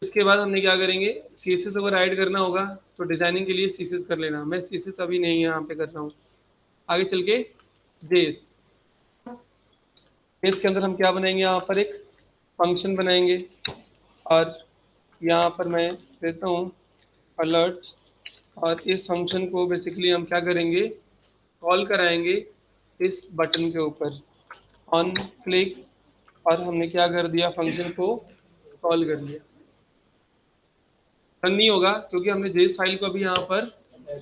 इसके बाद हमने क्या करेंगे, सीएसएस अगर ऐड करना होगा तो डिजाइनिंग के लिए सीएसएस कर लेना। मैं सीएसएस अभी नहीं यहाँ पे कर रहा हूँ, आगे चल के जेएस। जेएस के अंदर हम क्या बनाएंगे, यहाँ पर एक फंक्शन बनाएंगे और यहाँ पर मैं देता हूँ अलर्ट। और इस फंक्शन को बेसिकली हम क्या करेंगे, कॉल कराएंगे इस बटन के ऊपर ऑन क्लिक। और हमने क्या कर दिया, फंक्शन को कॉल कर लिया। रन नहीं होगा क्योंकि हमने जेस फाइल को अभी यहाँ पर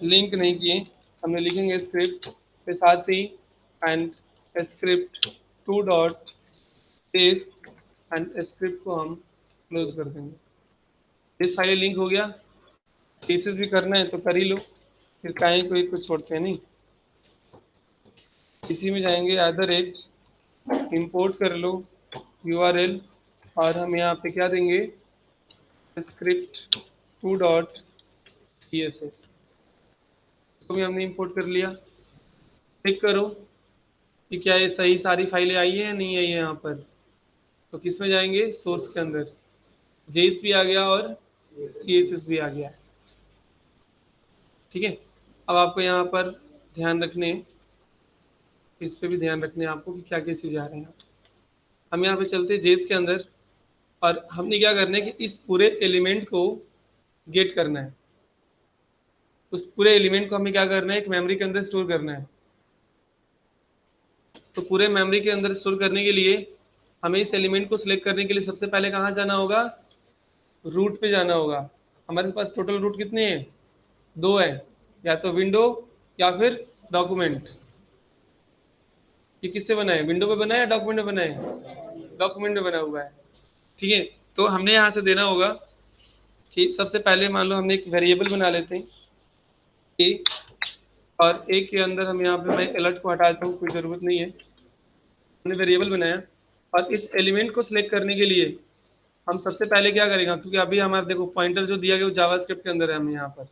लिंक नहीं किए। हमने लिखेंगे स्क्रिप्ट के साथ ही and script 2.js and script को हम क्लोज कर देंगे। जेस फाइल लिंक हो गया, केसेस भी करना है तो कर ही लो, फिर कहीं कोई कुछ छोड़ते हैं नहीं। इसी में जाएंगे @, इंपोर्ट कर लो URL और हम यहाँ पे क्या देंगे, स्क्रिप्ट 2.css। इसको भी हमने इंपोर्ट कर लिया। चेक करो कि क्या ये सही सारी फाइलें आई है या नहीं आई है यहाँ पर। तो किस में जाएंगे, सोर्स के अंदर जेएस भी आ गया और CSS भी आ गया। ठीक है। अब आपको यहाँ पर ध्यान रखने, इस पे भी ध्यान रखने आपको कि क्या क्या चीज़ें आ रही हैं। हम यहाँ पे चलते हैं जेस के अंदर, और हमने क्या करना है कि इस पूरे एलिमेंट को गेट करना है। उस पूरे एलिमेंट को हमें क्या करना है, एक मेमोरी के अंदर स्टोर करना है। तो पूरे मेमोरी के अंदर स्टोर करने के लिए हमें इस एलिमेंट को सिलेक्ट करने के लिए सबसे पहले कहाँ जाना होगा, रूट पे जाना होगा। हमारे पास टोटल रूट कितने हैं, दो है, या तो विंडो या फिर डॉक्यूमेंट। ये किससे बना है, विंडो पे बना है या डॉक्यूमेंट पे बना है, डॉक्यूमेंट में बना हुआ है। ठीक है। तो हमने यहाँ से देना होगा कि सबसे पहले मान लो हमने एक वेरिएबल बना लेते हैं ए, और ए के अंदर हम यहाँ पे, मैं अलर्ट को हटा देता हूँ, कोई ज़रूरत नहीं है। हमने वेरिएबल बनाया, और इस एलिमेंट को सिलेक्ट करने के लिए हम सबसे पहले क्या करेंगे, क्योंकि अभी हमारा देखो पॉइंटर जो दिया गया वो जावास्क्रिप्ट के अंदर है, हमें यहाँ पर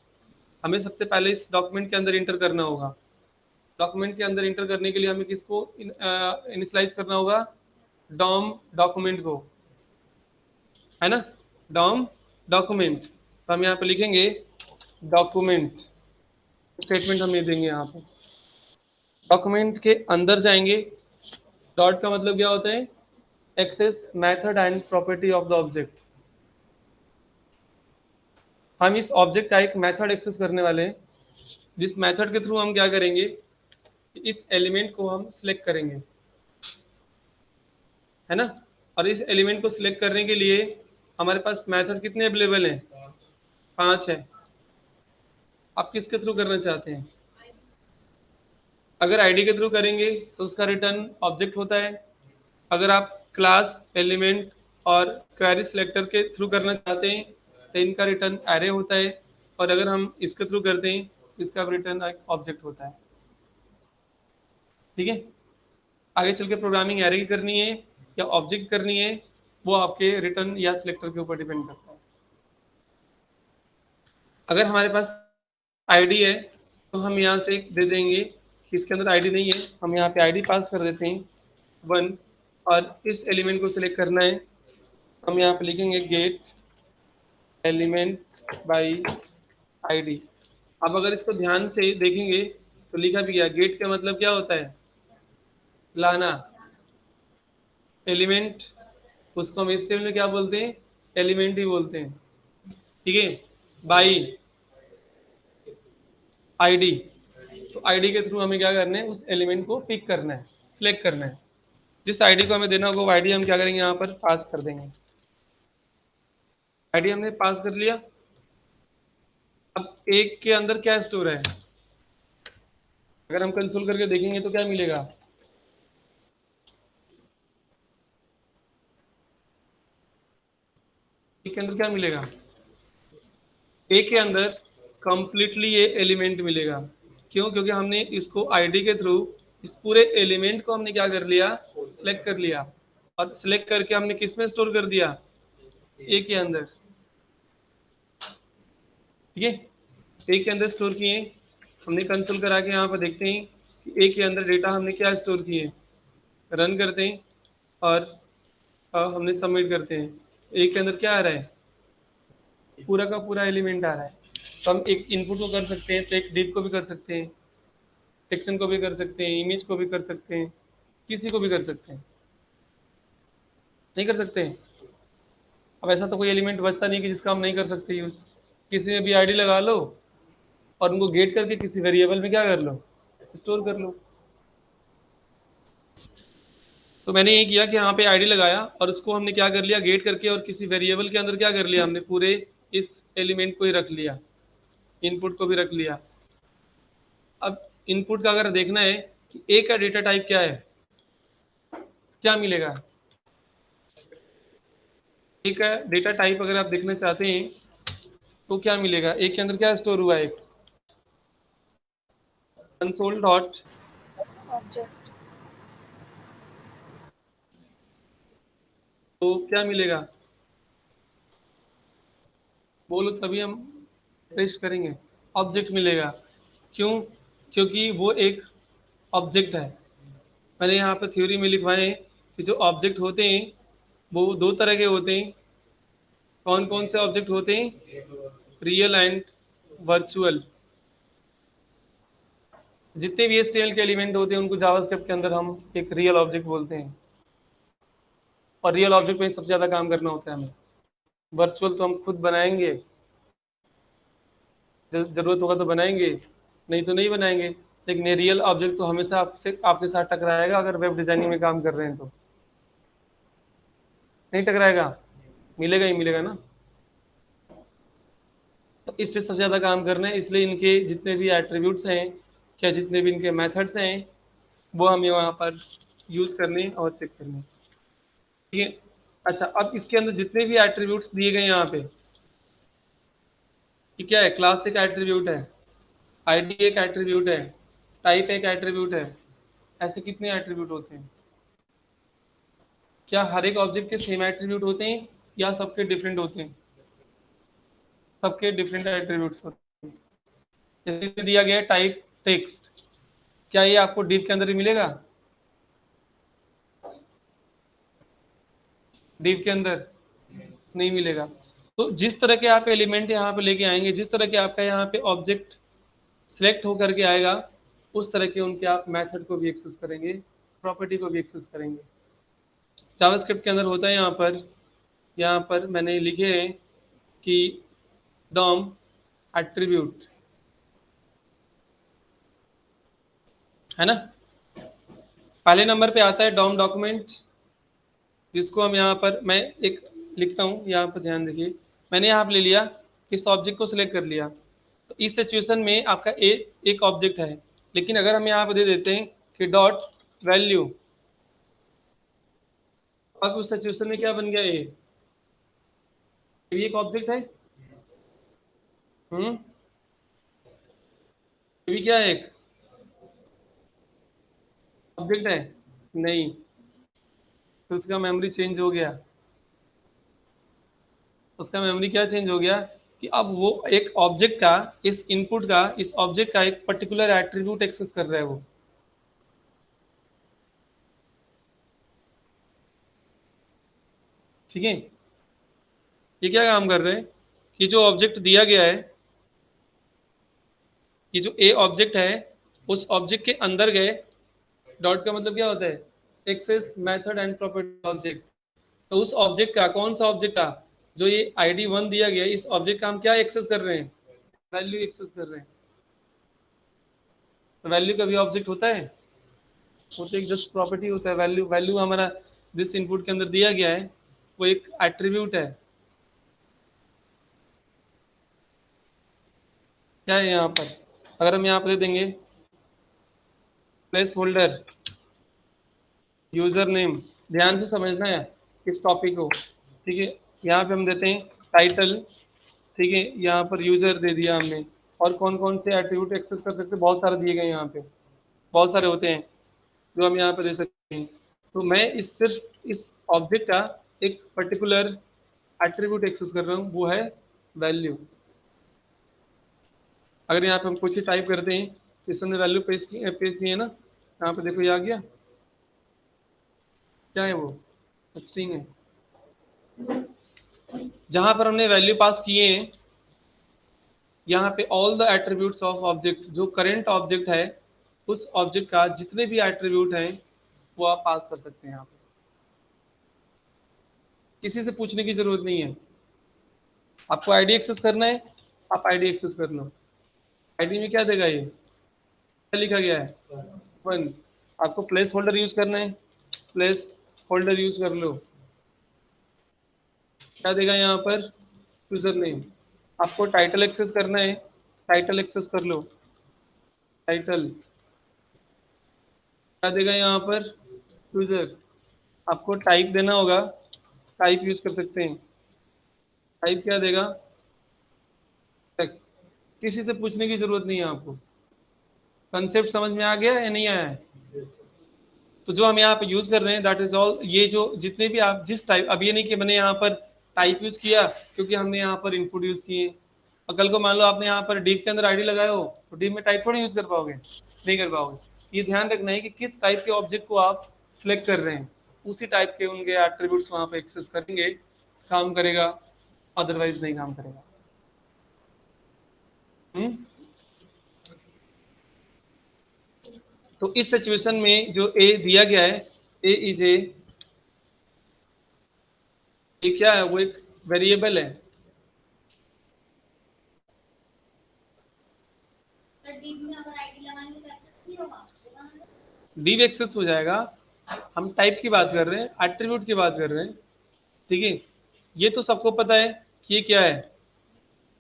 हमें सबसे पहले इस डॉक्यूमेंट के अंदर इंटर करना होगा। डॉक्यूमेंट के अंदर इंटर करने के लिए हमें किसको इनिशियलाइज करना होगा, डॉम डॉक्यूमेंट को, है ना, डॉम डॉक्यूमेंट। तो हम यहाँ पे लिखेंगे डॉक्यूमेंट, स्टेटमेंट हम ये देंगे यहाँ पे। डॉक्यूमेंट के अंदर जाएंगे, डॉट का मतलब क्या होता है, access method and property of the object. हम इस ऑब्जेक्ट का एक मेथड एक्सेस करने वाले हैं, जिस मेथड के थ्रू हम क्या करेंगे, इस एलिमेंट को हम सिलेक्ट करेंगे, है ना। और इस एलिमेंट को सिलेक्ट करने के लिए हमारे पास मेथड कितने अवेलेबल हैं, 5 है। आप किसके थ्रू करना चाहते हैं, अगर आईडी के थ्रू करेंगे तो उसका रिटर्न ऑब्जेक्ट होता है। अगर आप क्लास, एलिमेंट और क्वेरी सिलेक्टर के थ्रू करना चाहते हैं तो इनका रिटर्न एरे होता है। और अगर हम इसके थ्रू करते हैं तो इसका रिटर्न एक ऑब्जेक्ट होता है। ठीक है। आगे चल के प्रोग्रामिंग एरे की करनी है या ऑब्जेक्ट करनी है, वो आपके रिटर्न या सिलेक्टर के ऊपर डिपेंड करता है। अगर हमारे पास आईडी है तो हम यहाँ से दे देंगे कि इसके अंदर आईडी नहीं है, हम यहाँ पे आईडी पास कर देते हैं 1, और इस एलिमेंट को सिलेक्ट करना है, हम यहाँ पे लिखेंगे गेट एलिमेंट बाय आईडी। अब अगर इसको ध्यान से देखेंगे तो लिखा भी गया, गेट का मतलब क्या होता है, लाना। एलिमेंट, उसको हम HTML में क्या बोलते हैं, एलिमेंट ही बोलते हैं। ठीक है। बाई आईडी, तो आईडी के थ्रू हमें क्या करना है, उस एलिमेंट को पिक करना है, सिलेक्ट करना है। जिस आईडी को हमें देना होगा वो आईडी हम क्या करेंगे, यहाँ पर पास कर देंगे। आईडी हमने पास कर लिया। अब एक के अंदर क्या स्टोर है, अगर हम कंसोल करके देखेंगे तो क्या मिलेगा, एक के अंदर क्या मिलेगा, एक के अंदर कंप्लीटली ये एलिमेंट मिलेगा। क्यों, क्योंकि हमने इसको आईडी के थ्रू इस पूरे एलिमेंट को हमने क्या कर लिया, सिलेक्ट कर लिया, और सिलेक्ट करके हमने किस में स्टोर कर दिया, ए के अंदर। ठीक है। ए के अंदर स्टोर किए, हमने कंसोल करा के यहाँ पर देखते हैं कि ए के अंदर डेटा हमने क्या स्टोर किए, रन करते हैं और हमने सबमिट करते हैं। ए के अंदर क्या आ रहा है, पूरा का पूरा एलिमेंट आ रहा है। तो हम एक इनपुट को कर सकते हैं, तो एक डिव को भी कर सकते हैं, सेक्शन को भी कर सकते हैं, इमेज को भी कर सकते हैं, किसी को भी कर सकते हैं, नहीं कर सकते हैं। अब ऐसा तो कोई एलिमेंट बचता नहीं कि जिसका हम नहीं कर सकते यूज। किसी में भी आईडी लगा लो और उनको गेट करके किसी वेरिएबल में क्या कर लो, स्टोर कर लो। तो मैंने ये किया कि यहाँ पे आईडी लगाया और उसको हमने क्या कर लिया, गेट करके, और किसी वेरिएबल के अंदर क्या कर लिया, हमने पूरे इस एलिमेंट को ही रख लिया, इनपुट को भी रख लिया। अब इनपुट का अगर देखना है कि ए का डेटा टाइप क्या है, क्या मिलेगा, ए का डेटा टाइप अगर आप देखना चाहते हैं तो क्या मिलेगा, ए के अंदर क्या स्टोर हुआ है, कंसोल डॉट ऑब्जेक्ट। तो क्या मिलेगा, बोलो तभी हम टेस्ट करेंगे, ऑब्जेक्ट मिलेगा। क्यों, क्योंकि वो एक ऑब्जेक्ट है। मैंने यहाँ पर थ्योरी में लिखवाए हैं कि जो ऑब्जेक्ट होते हैं वो दो तरह के होते हैं। कौन कौन से ऑब्जेक्ट होते हैं, रियल एंड वर्चुअल। जितने भी HTML के एलिमेंट होते हैं उनको जावास्क्रिप्ट के अंदर हम एक रियल ऑब्जेक्ट बोलते हैं, और रियल ऑब्जेक्ट में सबसे ज़्यादा काम करना होता है हमें। वर्चुअल तो हम खुद बनाएंगे, जरूरत होगा तो बनाएंगे, नहीं तो नहीं बनाएंगे। लेकिन ये रियल ऑब्जेक्ट तो हमेशा आपसे आपके साथ टकराएगा अगर वेब डिजाइनिंग में काम कर रहे हैं तो। नहीं टकराएगा, मिलेगा ही मिलेगा ना। तो इस पे सबसे ज़्यादा काम करना है, इसलिए इनके जितने भी एट्रीब्यूट्स हैं, क्या जितने भी इनके मेथड्स हैं, वो हमें वहाँ पर यूज़ करने और चेक करने। ठीक है। अच्छा, अब इसके अंदर जितने भी एट्रीब्यूट्स दिए गए हैं यहाँ पे, कि क्या है, क्लास एक एट्रीब्यूट है, आईडी एक एट्रीब्यूट है, टाइप एक एट्रीब्यूट है, ऐसे कितने एट्रीब्यूट होते हैं? क्या हर एक ऑब्जेक्ट के सेम एट्रीब्यूट होते हैं या सबके डिफरेंट होते हैं? सबके डिफरेंट एट्रीब्यूट्स होते हैं। जैसे दिया गया है टाइप टेक्स्ट, क्या ये आपको डिव के अंदर ही मिलेगा? डिव के अंदर नहीं मिलेगा। तो जिस तरह के आप एलिमेंट यहाँ पे लेके आएंगे, जिस तरह के आपका यहाँ पे ऑब्जेक्ट सिलेक्ट होकर के आएगा, उस तरह के उनके आप मेथड को भी एक्सेस करेंगे, प्रॉपर्टी को भी एक्सेस करेंगे। जावास्क्रिप्ट के अंदर होता है यहाँ पर मैंने लिखे हैं कि डॉम एट्रीब्यूट, है ना। पहले नंबर पे आता है डॉम डॉक्यूमेंट, जिसको हम यहाँ पर मैं एक लिखता हूँ, यहाँ पर ध्यान देखिए। मैंने यहाँ पर ले लिया, किस ऑब्जेक्ट को सिलेक्ट कर लिया। तो इस सिचुएशन में आपका एक ऑब्जेक्ट है, लेकिन अगर हम यहाँ पर दे देते हैं कि डॉट वैल्यू, अब उस सिचुएशन में क्या बन गया, ये एक ऑब्जेक्ट है। हम्म, ये भी क्या है, एक ऑब्जेक्ट है। नहीं, तो उसका मेमोरी चेंज हो गया। उसका मेमोरी क्या चेंज हो गया कि अब वो एक ऑब्जेक्ट का, इस इनपुट का, इस ऑब्जेक्ट का एक पर्टिकुलर एट्रीब्यूट एक्सेस कर रहा है वो। ठीक है। ये क्या काम कर रहे हैं कि जो ऑब्जेक्ट दिया गया है, कि जो ए ऑब्जेक्ट है, उस ऑब्जेक्ट के अंदर गए। डॉट का मतलब क्या होता है, access method and property object. तो उस ऑब्जेक्ट का, कौन सा ऑब्जेक्ट का, जो ये ID1 दिया गया है, इस ऑब्जेक्ट का हम क्या एक्सेस कर रहे हैं, वैल्यू एक्सेस कर रहे हैं। तो वैल्यू का भी ऑब्जेक्ट होता है, वो तो एक जस्ट प्रॉपर्टी होता है। वैल्यू, वैल्यू हमारा जिस इनपुट के अंदर दिया गया है वो एक एट्रीब्यूट है। क्या है यहाँ पर, अगर हम यहाँ पर दे देंगे प्लेस होल्डर यूजर नेम, ध्यान से समझना है इस टॉपिक को। ठीक है। यहाँ पे हम देते हैं टाइटल। ठीक है, यहाँ पर यूजर दे दिया हमने, और कौन कौन से एट्रीब्यूट एक्सेस कर सकते हैं, बहुत सारे दिए गए यहाँ पे, बहुत सारे होते हैं जो हम यहाँ पे दे सकते हैं। तो मैं इस सिर्फ इस ऑब्जेक्ट का एक पर्टिकुलर एट्रीब्यूट एक्सेस कर रहा हूँ, वो है वैल्यू। अगर यहाँ पे हम कुछ टाइप करते हैं तो इसमें वैल्यू पेस्ट की है ना, यहाँ पे देखो ये आ गया, क्या है वो, स्ट्रिंग है। जहां पर हमने वैल्यू पास किए हैं, यहाँ पे all the attributes of object, जो करेंट ऑब्जेक्ट है उस ऑब्जेक्ट का जितने भी एट्रीब्यूट हैं वो आप पास कर सकते हैं। यहाँ पे किसी से पूछने की जरूरत नहीं है। आपको आईडी एक्सेस करना है, आप आईडी एक्सेस कर लो। आईडी में क्या देगा, ये क्या लिखा गया है, 1। आपको प्लेस होल्डर यूज करना है, प्लेस होल्डर यूज कर लो, क्या देगा यहाँ पर, यूजर नेम। आपको टाइटल एक्सेस करना है, टाइटल एक्सेस कर लो, टाइटल क्या देगा यहाँ पर, यूजर। आपको टाइप देना होगा, टाइप यूज कर सकते हैं, टाइप क्या देगा, टेक्स्ट। किसी से पूछने की जरूरत नहीं है आपको। कंसेप्ट समझ में आ गया या नहीं आया है? तो जो हम यहाँ पे यूज कर रहे हैं दैट इज ऑल, ये जो जितने भी आप जिस टाइप, अब ये नहीं कि मैंने यहाँ पर टाइप यूज किया क्योंकि हमने यहाँ पर इनपुट यूज किए, और कल को मान लो आपने यहाँ पर डिव के अंदर आईडी लगाए हो तो डिव में टाइप थोड़ी यूज कर पाओगे, नहीं कर पाओगे। ये ध्यान रखना है कि किस टाइप के ऑब्जेक्ट को आप सिलेक्ट कर रहे हैं, उसी टाइप के उनके एट्रीब्यूट्स वहाँ पे एक्सेस करेंगे, काम करेगा, अदरवाइज नहीं काम करेगा। हम्म, तो इस सिचुएशन में जो ए दिया गया है, ए इज ए, ये क्या है, वो एक वेरिएबल है। डिव एक्सेस हो जाएगा। हम टाइप की बात कर रहे हैं, एट्रीब्यूट की बात कर रहे हैं, ठीक है। ये तो सबको पता है कि ये क्या है,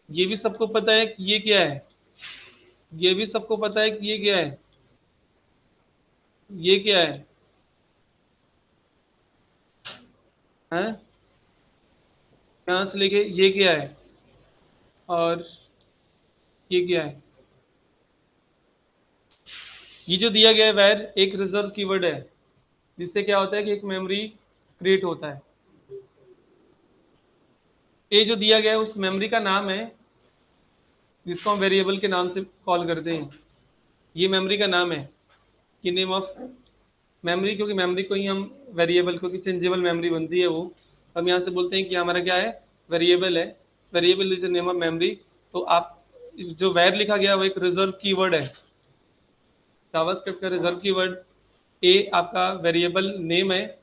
ये भी सबको पता है कि ये क्या है, ये भी सबको पता है कि ये क्या है, ये क्या है, हैं? यहाँ से लेके ये क्या है और ये क्या है। ये जो दिया गया है वैर एक रिजर्व कीवर्ड है, जिससे क्या होता है कि एक मेमोरी क्रिएट होता है। ये जो दिया गया है उस मेमोरी का नाम है, जिसको हम वेरिएबल के नाम से कॉल करते हैं। ये मेमोरी का नाम है कि नेम ऑफ मेमोरी, क्योंकि मेमोरी को ही हम वेरिएबल, क्योंकि चेंजेबल मेमोरी बनती है वो, हम यहाँ से बोलते हैं कि हमारा क्या है, वेरिएबल है। Variable is name of memory. तो आप जो वैर लिखा गया वो एक रिजर्व कीवर्ड है, जावास्क्रिप्ट का रिजर्व कीवर्ड। ए आपका वेरिएबल नेम है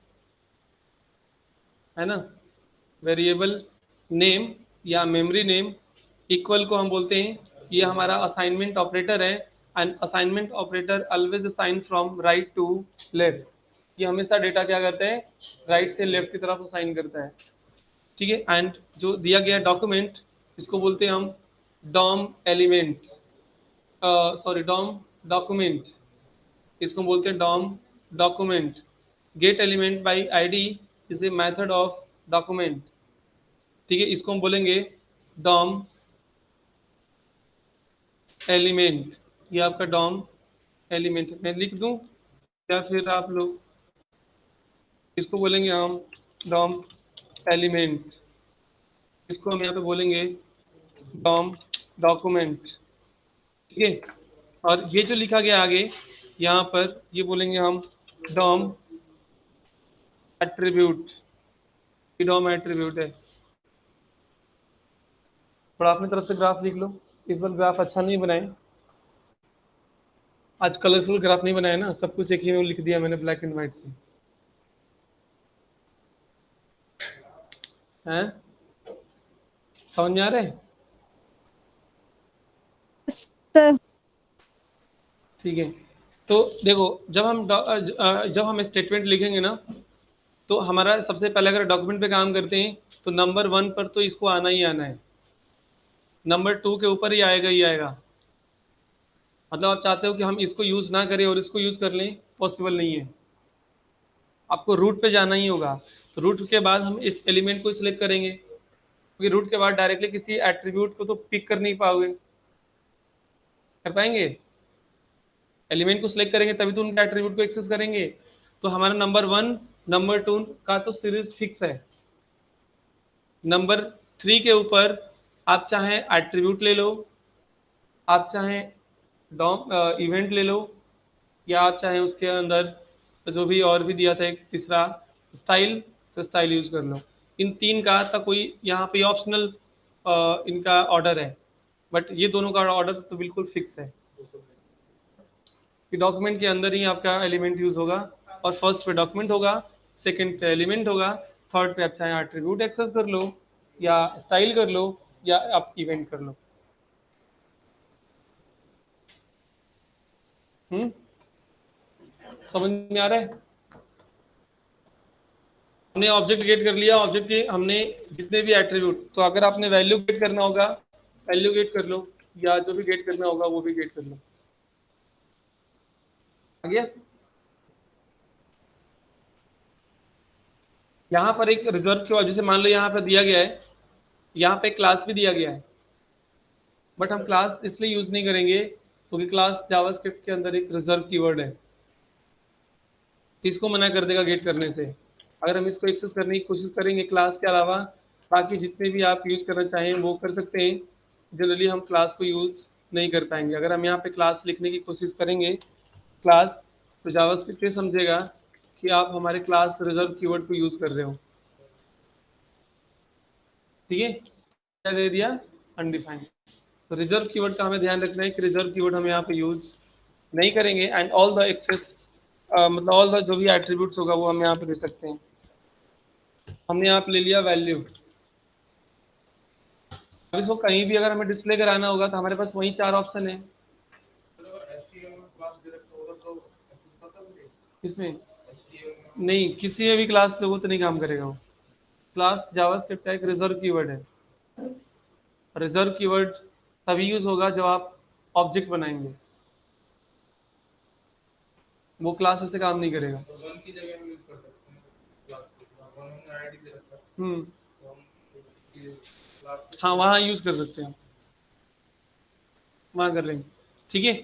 ना, वेरिएबल नेम या मेमोरी नेम। इक्वल को हम बोलते हैं कि ये हमारा असाइनमेंट ऑपरेटर है, and assignment operator always assign from right to left. ये हमेशा डेटा क्या करता है, राइट से लेफ्ट की तरफ असाइन करता है, ठीक है। एंड जो दिया गया डॉक्यूमेंट, इसको बोलते हैं हम DOM element, sorry DOM document, इसको बोलते हैं DOM document. Get element by ID is a method of document, ठीक है। इसको हम बोलेंगे डॉम एलिमेंट, ये आपका डॉम एलिमेंट। मैं लिख दूं या फिर आप लोग, इसको बोलेंगे हम डॉम एलिमेंट, इसको हम यहाँ पे बोलेंगे डॉम डॉक्यूमेंट, ठीक है। और ये जो लिखा गया आगे यहाँ पर, ये बोलेंगे हम डॉम एट्रीब्यूट, ये डॉम एट्रीब्यूट है। थोड़ा अपनी तरफ से ग्राफ लिख लो, इस बार ग्राफ अच्छा नहीं बनाए, आज कलरफुल ग्राफ नहीं बनाया ना, सब कुछ एक ही में लिख दिया मैंने ब्लैक एंड व्हाइट से, हैं? समझ में आ रहा है? सर ठीक है। तो देखो, जब हम स्टेटमेंट लिखेंगे ना, तो हमारा सबसे पहले अगर डॉक्यूमेंट पे काम करते हैं तो नंबर 1 पर तो इसको आना ही आना है, नंबर 2 के ऊपर ही आएगा। मतलब आप चाहते हो कि हम इसको यूज ना करें और इसको यूज कर लें, पॉसिबल नहीं है, आपको रूट पे जाना ही होगा। तो रूट के बाद हम इस एलिमेंट को सिलेक्ट करेंगे, क्योंकि रूट के बाद डायरेक्टली किसी एट्रीब्यूट को तो पिक कर नहीं पाओगे, कर पाएंगे? एलिमेंट को सिलेक्ट करेंगे तभी तो उनके एट्रीब्यूट को एक्सेस करेंगे। तो हमारा नंबर 1 नंबर 2 का तो सीरीज फिक्स है, नंबर 3 के ऊपर आप चाहें एट्रीब्यूट ले लो, आप चाहें डॉम इवेंट ले लो, या आप चाहें उसके अंदर जो भी और भी दिया था एक तीसरा स्टाइल, तो स्टाइल यूज कर लो। इन तीन का था कोई यहाँ पे ऑप्शनल इनका ऑर्डर है, बट ये दोनों का ऑर्डर तो बिल्कुल फिक्स है कि डॉक्यूमेंट के अंदर ही आपका एलिमेंट यूज होगा, और फर्स्ट पे डॉक्यूमेंट होगा, सेकंड पे एलिमेंट होगा, थर्ड पे आप चाहे एट्रीब्यूट एक्सेस कर लो या स्टाइल कर लो या आप इवेंट कर लो। समझ में आ रहा है? हमने ऑब्जेक्ट गेट कर लिया, ऑब्जेक्ट के हमने जितने भी एट्रीब्यूट, तो अगर आपने वैल्यू गेट करना होगा वैल्यू गेट कर लो, या जो भी गेट करना होगा वो भी गेट कर लो। आ गया? यहाँ पर एक रिजर्व की वजह से मान लो यहाँ पर दिया गया है, यहाँ पे क्लास भी दिया गया है, बट हम क्लास इसलिए यूज नहीं करेंगे क्योंकि क्लास जावास्क्रिप्ट के अंदर एक रिजर्व कीवर्ड है, इसको मना कर देगा गेट करने से। अगर हम इसको एक्सेस करने की कोशिश करेंगे क्लास के अलावा, बाकी जितने भी आप यूज करना चाहें वो कर सकते हैं, जनरली हम क्लास को यूज नहीं कर पाएंगे। अगर हम यहाँ पे क्लास लिखने की कोशिश करेंगे क्लास, तो जावास्क्रिप्ट ये समझेगा कि आप हमारे क्लास रिजर्व कीवर्ड को यूज कर रहे हो, ठीक है। क्या दे दिया? अनडिफाइंड। तो रिजर्व कीवर्ड का हमें ध्यान रखना है कि रिजर्व कीवर्ड हम यहाँ पे यूज नहीं करेंगे, एंड ऑल द एक्सेस मतलब ऑल द जो भी एट्रीब्यूट्स होगा वो हम यहाँ पे दे सकते हैं। हमने यहाँ पे ले लिया वैल्यू। अब इसको कहीं भी अगर हमें डिस्प्ले कराना होगा तो हमारे पास वही 4 ऑप्शन है। इसमें नहीं, किसी में भी क्लास दोगे तो नहीं काम करेगा वो। क्लास जावास्क्रिप्ट का एक रिजर्व कीवर्ड है। रिजर्व कीवर्ड तभी यूज होगा जब आप ऑब्जेक्ट बनाएंगे, वो क्लास ऐसे काम नहीं करेगा। वन की जगह हम यूज कर सकते हैं क्लास को, वन हमने आईडी दे रखा है, तो हम हाँ वहाँ यूज कर सकते हैं, वहाँ कर लेंगे। ठीक है,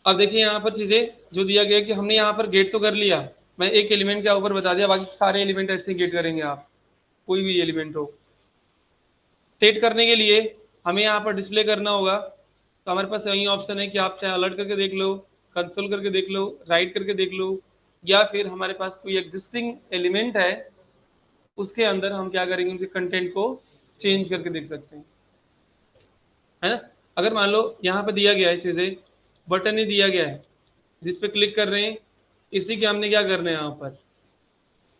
अब देखिए यहाँ पर चीजें जो दिया गया कि हमने यहाँ पर गेट तो कर लिया, मैं एक एलिमेंट के ऊपर बता दिया, बाकी सारे एलिमेंट ऐसे गेट करेंगे आप, कोई भी एलिमेंट हो। सेट करने के लिए हमें यहाँ पर डिस्प्ले करना होगा, तो हमारे पास यही ऑप्शन है कि आप चाहे अलर्ट करके देख लो, कंसोल करके देख लो, राइट करके देख लो, या फिर हमारे पास कोई एग्जिस्टिंग एलिमेंट है उसके अंदर हम क्या करेंगे, उनके कंटेंट को चेंज करके देख सकते हैं, है ना। अगर मान लो यहाँ पे दिया गया है चीजें, बटन ही दिया गया है जिस पे क्लिक कर रहे हैं, इसी के हमने क्या करना है यहाँ पर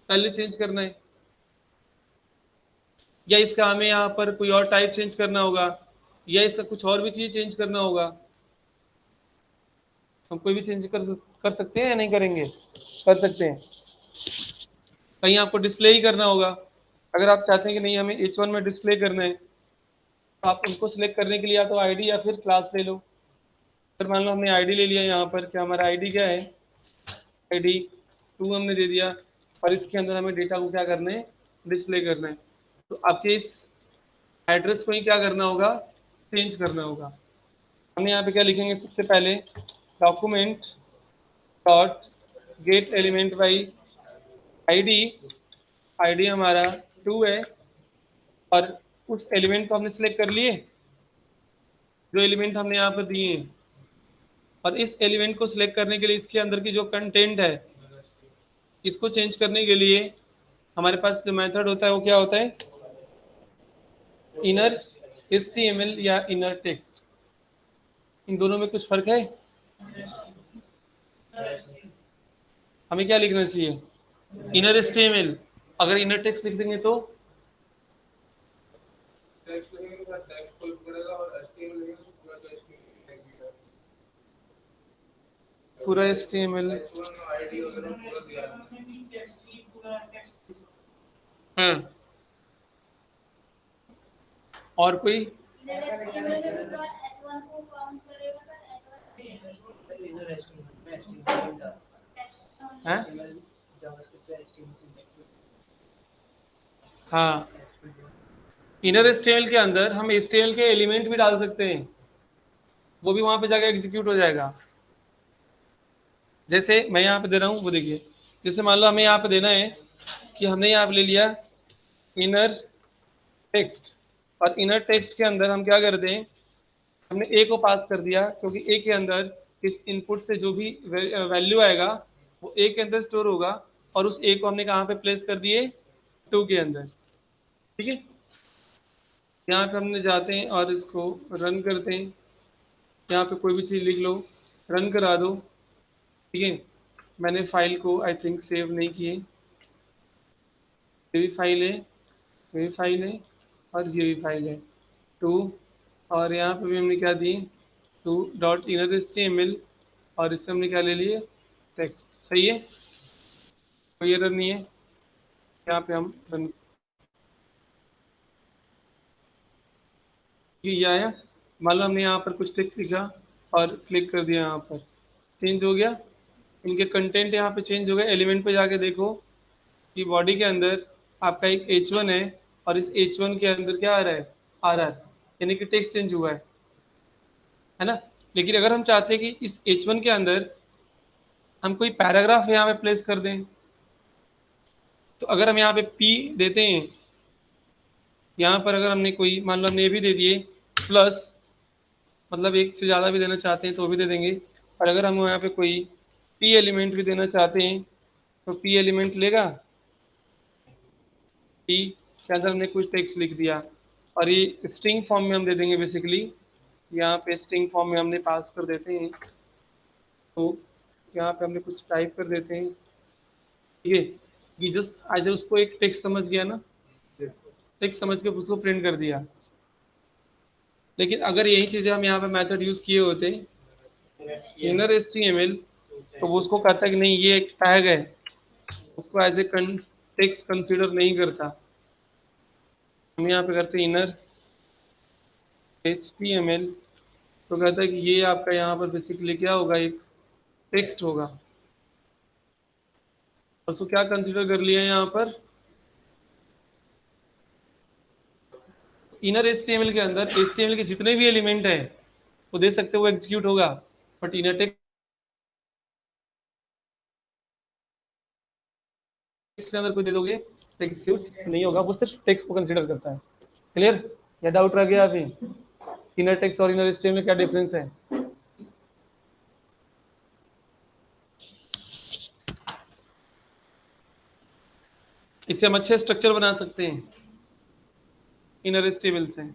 पहले चेंज करना है, या इसका हमें यहाँ पर कोई और टाइप चेंज करना होगा, या इसका कुछ और भी चीज चेंज करना होगा। हम कोई भी चेंज कर सकते हैं या नहीं करेंगे, कर सकते हैं। कहीं आपको डिस्प्ले ही करना होगा, अगर आप चाहते हैं कि नहीं हमें H1 में डिस्प्ले करना है, तो आप उनको सिलेक्ट करने के लिए या तो आईडी या फिर क्लास ले लो। फिर मान लो हमने आईडी ले लिया, यहाँ पर क्या हमारा आईडी क्या है, आईडी 2 हमने दे दिया, और इसके अंदर हमें डेटा को क्या करना है, डिस्प्ले करना है। तो आपके इस एड्रेस को ही क्या करना होगा, चेंज करना होगा। हमने यहाँ पे क्या लिखेंगे, सबसे पहले document dot get element by ID, ID हमारा 2 है, और उस एलिमेंट को हमने सिलेक्ट कर लिए जो एलिमेंट हमने यहाँ पर दिए हैं, और इस एलिमेंट को सिलेक्ट करने के लिए इसके अंदर की जो कंटेंट है इसको चेंज करने के लिए हमारे पास जो मेथड होता है वो क्या होता है, इनर HTML या इनर टेक्स्ट। इन दोनों में कुछ फर्क है, हमें क्या लिखना चाहिए, इनर HTML। अगर इनर टेक्स्ट लिख देंगे तो पूरा HTML, हाँ और कोई हाँ हाँ, इनर HTML के अंदर हम HTML के एलिमेंट भी डाल सकते हैं, वो भी वहां पे जाकर एग्जीक्यूट हो जाएगा। जैसे मैं यहाँ पे दे रहा हूँ वो देखिए, जैसे मान लो हमें यहाँ पे देना है कि हमने यहाँ पे ले लिया इनर टेक्स्ट, और इनर टेक्स्ट के अंदर हम क्या करते हैं, हमने ए को पास कर दिया, क्योंकि ए के अंदर इस इनपुट से जो भी वैल्यू आएगा वो ए के अंदर स्टोर होगा, और उस ए को हमने कहाँ पे प्लेस कर दिए, 2 के अंदर। ठीक है, यहाँ पे हमने जाते हैं और इसको रन करते हैं, यहाँ पे कोई भी चीज़ लिख लो, रन करा दो। ठीक है, मैंने फाइल को आई थिंक सेव नहीं किए, ये भी फाइल है, ये भी फाइल है, और ये भी फाइल है 2, और यहाँ पे भी हमने क्या दी 2.inner.html, और इससे हमने क्या ले लिए, टेक्स्ट। सही है, कोई एरर नहीं है। यहाँ पे हम रन, ये आया, मान लो हमने यहाँ पर कुछ टेक्स्ट लिखा और क्लिक कर दिया, यहाँ पर चेंज हो गया, इनके कंटेंट यहाँ पे चेंज हो गए। एलिमेंट पे जाके देखो कि बॉडी के अंदर आपका एक H1 है, और इस H1 के अंदर क्या आ रहा है, RR, यानी कि टेक्स्ट चेंज हुआ है ना। लेकिन अगर हम चाहते हैं कि इस H1 के अंदर हम कोई पैराग्राफ यहाँ पे प्लेस कर दें, तो अगर हम यहाँ पे P देते हैं, यहाँ पर अगर हमने कोई मान लो हमने ये भी दे दिए प्लस, मतलब एक से ज़्यादा भी देना चाहते हैं तो भी दे देंगे, और अगर हम यहाँ पे कोई P एलिमेंट भी देना चाहते हैं तो P एलिमेंट लेगा, P के अंदर हमने कुछ टेक्स्ट लिख दिया, और ये स्ट्रिंग फॉर्म में हम दे देंगे बेसिकली, यहाँ पे स्ट्रिंग फॉर्म में हमने पास कर देते हैं तो यहाँ पे हमने कुछ टाइप कर देते हैं, ये जस्ट आज उसको एक टेक्स्ट समझ गया ना, टेक्स्ट समझ के उसको प्रिंट कर दिया। लेकिन अगर यही चीजें हम यहाँ पे मेथड यूज किए होते इनर HTML, तो वो उसको कहता है कि नहीं ये एक टैग है, उसको एज ए टेक्स्ट कंसीडर नहीं करता। हम यहाँ पे करते हैं इनर HTML, तो कहता है कि ये आपका यहाँ पर बेसिकली क्या होगा, एक टेक्स्ट होगा। और उसको क्या कंसीडर कर लिया यहाँ पर, इनर HTML के अंदर HTML के जितने भी एलिमेंट है वो दे सकते हो, वो एग्जीक्यूट होगा। बट इनर टेक्स्ट के अंदर कोई दे दोगे तो एग्जीक्यूट नहीं होगा, वो सिर्फ टेक्स्ट को कंसीडर करता है। क्लियर? या डाउट रह गया अभी? इनर टेक्स्ट और इनर HTML में क्या डिफरेंस है? इससे हम अच्छे स्ट्रक्चर बना सकते हैं इनर HTML से।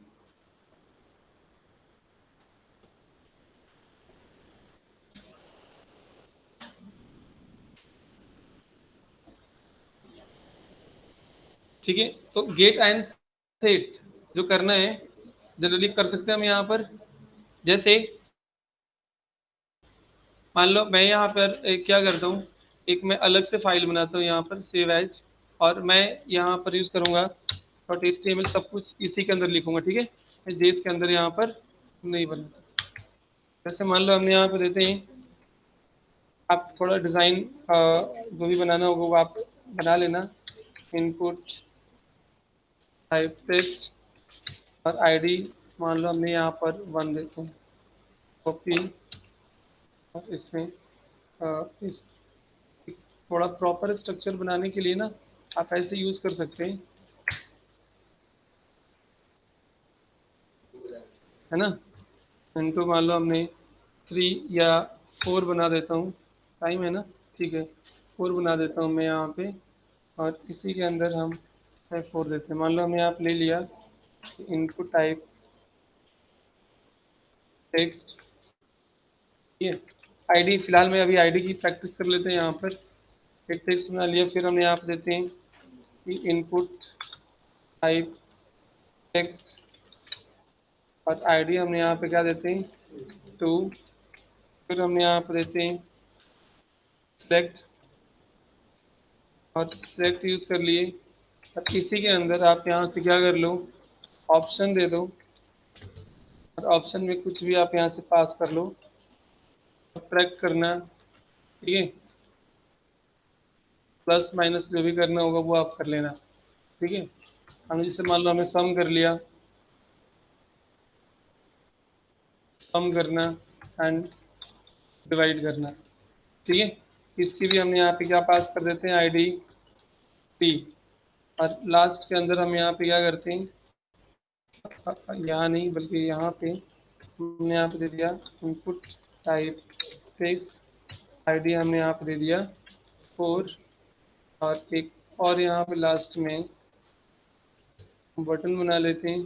ठीक है, तो गेट एंड सेट जो करना है जनरली कर सकते हैं हम यहाँ पर। जैसे मान लो मैं यहाँ पर क्या करता हूँ, एक मैं अलग से फाइल बनाता हूँ यहाँ पर सेव एज, और मैं यहाँ पर यूज करूँगा डॉट HTML, सब कुछ इसी के अंदर लिखूंगा। ठीक है, मैं देश के अंदर यहाँ पर नहीं बनाता। जैसे मान लो हमने यहाँ पर देते हैं, आप थोड़ा डिज़ाइन जो भी बनाना होगा वो आप बना लेना। इनपुट टाइप टेक्स्ट और आईडी मान लो हमने यहाँ पर 1 देते हैं, कॉपी। और इसमें इस थोड़ा प्रॉपर स्ट्रक्चर बनाने के लिए ना आप ऐसे यूज कर सकते हैं, है ना। इनको मान लो हमने 3 या 4 बना देता हूँ, टाइम है ना, ठीक है, 4 बना देता हूँ मैं यहाँ पे। और इसी के अंदर हम 4 देते हैं। मान लो हमने यहाँ पे ले लिया इनपुट टाइप टेक्स्ट, ये आईडी, फिलहाल में अभी आईडी की प्रैक्टिस कर लेते हैं। यहाँ पर एक टेक्स्ट बना लिया, फिर हम यहाँ पे देते हैं कि इनपुट टाइप टेक्स्ट और आईडी हमने यहाँ पे क्या देते हैं 2। फिर हमने यहाँ पे देते हैं सेलेक्ट, और सेलेक्ट यूज कर लिए। और इसी के अंदर आप यहाँ से क्या कर लो, ऑप्शन दे दो, और ऑप्शन में कुछ भी आप यहाँ से पास कर लो, सब्ट्रैक्ट करना, ठीक है, प्लस माइनस जो भी करना होगा वो आप कर लेना। ठीक है, हमने जैसे मान लो हमें सम कर लिया, सम करना एंड डिवाइड करना, ठीक है। इसकी भी हमने यहाँ पे क्या पास कर देते हैं, आईडी टी। और लास्ट के अंदर हम यहाँ पे क्या करते हैं, यहाँ नहीं बल्कि यहाँ पे हमने यहाँ पे दे दिया इनपुट टाइप टेक्स्ट, आईडी हमने यहाँ पे दे दिया 4। और एक और यहाँ पे लास्ट में बटन बना लेते हैं।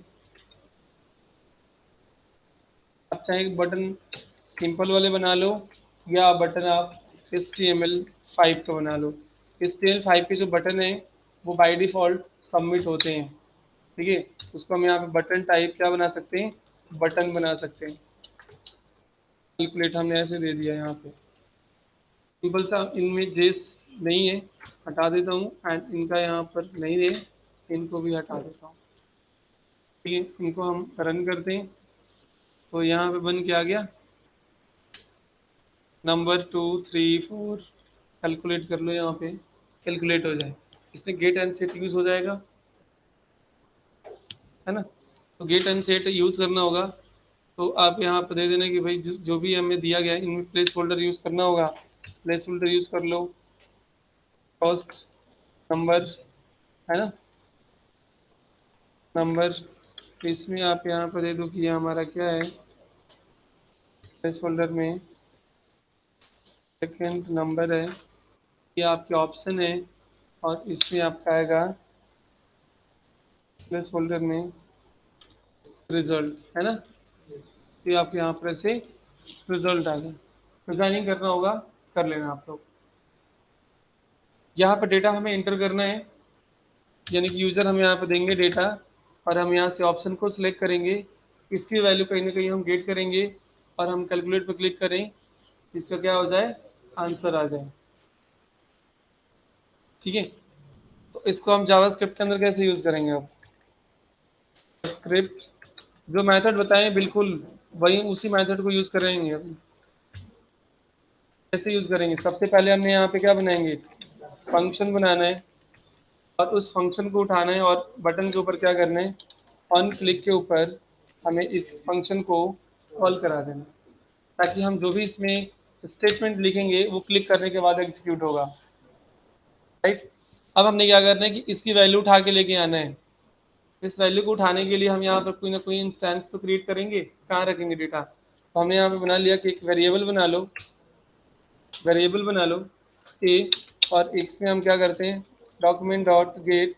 आप चाहे बटन सिंपल वाले बना लो, या बटन आप HTML5 का बना लो। HTML5 के जो बटन है वो बाय डिफ़ॉल्ट सबमिट होते हैं, ठीक है। उसको हम यहाँ पे बटन टाइप क्या बना सकते हैं, बटन बना सकते हैं। कैलकुलेट हमने ऐसे दे दिया यहाँ पे, सिंपल सा। इनमें जेस नहीं है, हटा देता हूँ, एंड इनका यहाँ पर नहीं है, इनको भी हटा देता हूँ, ठीक है। इनको हम रन करते हैं, तो यहाँ पे बन के आ गया नंबर 2 3 4। कैलकुलेट कर लो, यहाँ पे कैलकुलेट हो जाए, इसमें गेट एंड सेट यूज हो जाएगा, है ना। तो गेट एंड सेट यूज करना होगा, तो आप यहाँ पर दे देना कि भाई जो भी हमें दिया गया है इनमें प्लेस होल्डर यूज करना होगा, प्लेस होल्डर यूज कर लो, कॉस्ट नंबर, है ना, नंबर। इसमें आप यहाँ पर दे दो कि ये हमारा क्या है, प्लेस होल्डर में सेकेंड नंबर है, ये आपके ऑप्शन है। और इसमें आपका आएगा प्लेस होल्डर में रिजल्ट, है ना, तो ये आपके यहाँ पर ऐसे रिजल्ट आ गया। डिजाइनिंग करना होगा कर लेना आप लोग। यहाँ पर डेटा हमें एंटर करना है, यानी कि यूज़र हम यहाँ पर देंगे डेटा, और हम यहाँ से ऑप्शन को सिलेक्ट करेंगे, इसकी वैल्यू कहीं ना कहीं हम गेट करेंगे, और हम कैलकुलेट पर क्लिक करें, इसका क्या हो जाए, आंसर आ जाए। ठीक है, तो इसको हम जावास्क्रिप्ट के अंदर कैसे यूज़ करेंगे? अब स्क्रिप्ट जो मेथड बताएं बिल्कुल वही उसी मेथड को यूज़ करेंगे। अब कैसे यूज़ करेंगे? सबसे पहले हमने यहाँ पे क्या बनाएंगे, फंक्शन बनाना है, और उस फंक्शन को उठाना है और बटन के ऊपर क्या करना है, ऑन क्लिक के ऊपर हमें इस फंक्शन को कॉल करा देना, ताकि हम जो भी इसमें स्टेटमेंट लिखेंगे वो क्लिक करने के बाद एग्जीक्यूट होगा। राइट, अब हमने क्या करना है कि इसकी वैल्यू उठा के लेके आना है। इस वैल्यू को उठाने के लिए हम यहाँ पर कोई ना कोई इंस्टेंस तो क्रिएट करेंगे, कहाँ रखेंगे डेटा? तो हमने यहाँ पे बना लिया कि एक वेरिएबल बना लो, वेरिएबल बना लो ए, और इसमें हम क्या करते हैं, document dot get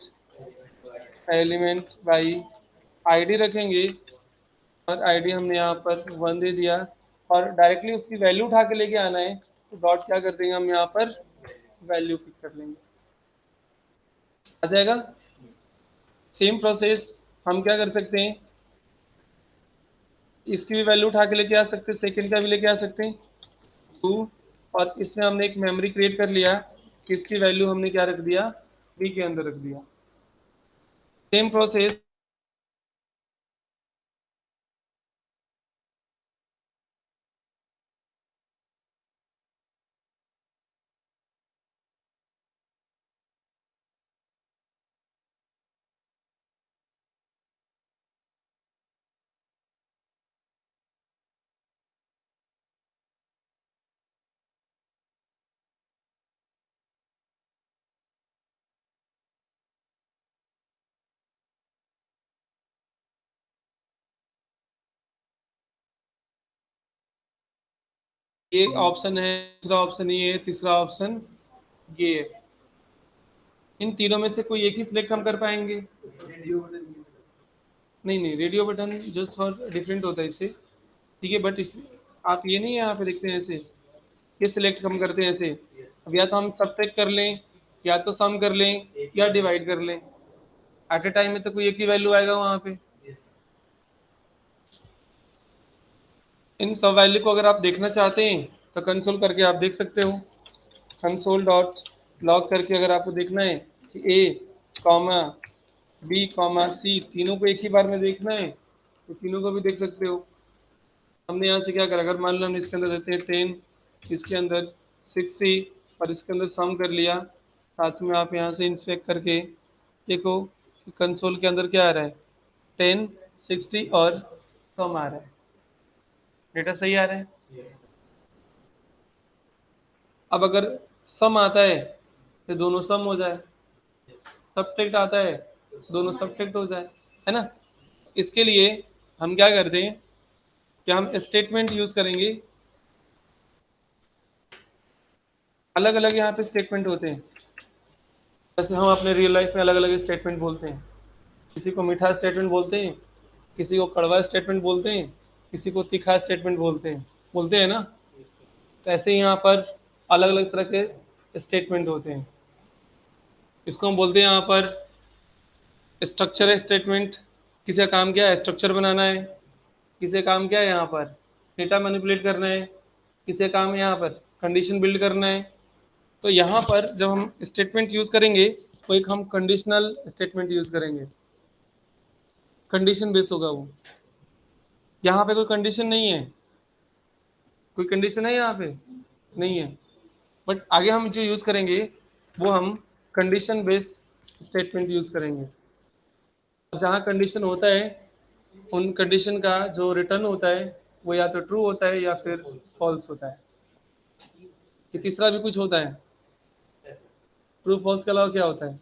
element by ID रखेंगे, और आईडी हमने यहाँ पर 1 दे दिया, और डायरेक्टली उसकी वैल्यू उठा के लेके आना है, तो डॉट क्या कर देंगे हम यहाँ पर, वैल्यू पिक कर लेंगे, आ जाएगा। सेम प्रोसेस हम क्या कर सकते हैं, इसकी भी वैल्यू उठा के लेके आ सकते हैं, सेकंड का भी लेके आ सकते हैं 2, और इसमें हमने एक मेमोरी क्रिएट कर लिया, इसकी वैल्यू हमने क्या रख दिया, बी के अंदर रख दिया। सेम प्रोसेस ये ऑप्शन है, दूसरा ऑप्शन ये है, तीसरा ऑप्शन ये है। इन तीनों में से कोई एक ही सिलेक्ट हम कर पाएंगे? नहीं नहीं, radio button just for different होता है इससे। ठीक है, बट इस आप ये नहीं यहाँ पे देखते हैं ऐसे, ये सिलेक्ट हम करते हैं ऐसे। अब या तो हम सब्ट्रैक्ट कर लें, या तो सम कर लें, या डिवाइड कर लें। एट ए टाइम में तो कोई एक ही वैल्यू आएगा वहाँ पे। इन सब वैल्यू को अगर आप देखना चाहते हैं तो कंसोल करके आप देख सकते हो। कंसोल डॉट लॉग करके अगर आपको देखना है कि ए कॉमा बी कॉमा सी तीनों को एक ही बार में देखना है, तो तीनों को भी देख सकते हो। हमने यहाँ से क्या करा, अगर मान लो हम इसके अंदर देते हैं 10, इसके अंदर 60, और इसके अंदर सम कर लिया, साथ में आप यहाँ से इंस्पेक्ट करके देखो कि कंसोल के अंदर क्या आ रहा है, 10, 60 और सम आ रहा है, डेटा सही आ रहा है। अब अगर सम आता है तो दोनों सम हो जाए, सब्ट्रैक्ट आता है दोनों सब्ट्रैक्ट हो जाए, है ना। इसके लिए हम क्या करते हैं कि हम स्टेटमेंट यूज करेंगे। अलग अलग यहाँ पे स्टेटमेंट होते हैं, जैसे हम अपने रियल लाइफ में अलग अलग स्टेटमेंट बोलते हैं। किसी को मीठा स्टेटमेंट बोलते हैं, किसी को कड़वा स्टेटमेंट बोलते हैं, किसी को तीखा स्टेटमेंट बोलते हैं ना। तो ऐसे ही यहाँ पर अलग अलग तरह के स्टेटमेंट होते हैं। इसको हम बोलते हैं यहाँ पर स्ट्रक्चर स्टेटमेंट। किसी का काम क्या है, स्ट्रक्चर बनाना है। किसी का काम क्या है, यहाँ पर डेटा मैनिपुलेट करना है। किसी का काम है यहाँ पर कंडीशन बिल्ड करना है। तो यहाँ पर जब हम स्टेटमेंट यूज करेंगे तो एक हम कंडीशनल स्टेटमेंट यूज करेंगे, कंडीशन बेस होगा वो। यहाँ पे कोई कंडीशन नहीं है, कोई कंडीशन है यहाँ पे नहीं है, बट आगे हम जो यूज करेंगे वो हम कंडीशन बेस स्टेटमेंट यूज करेंगे। जहाँ कंडीशन होता है उन कंडीशन का जो रिटर्न होता है वो या तो ट्रू होता है या फिर फॉल्स होता है। कि तीसरा भी कुछ होता है, ट्रू फॉल्स के अलावा क्या होता है?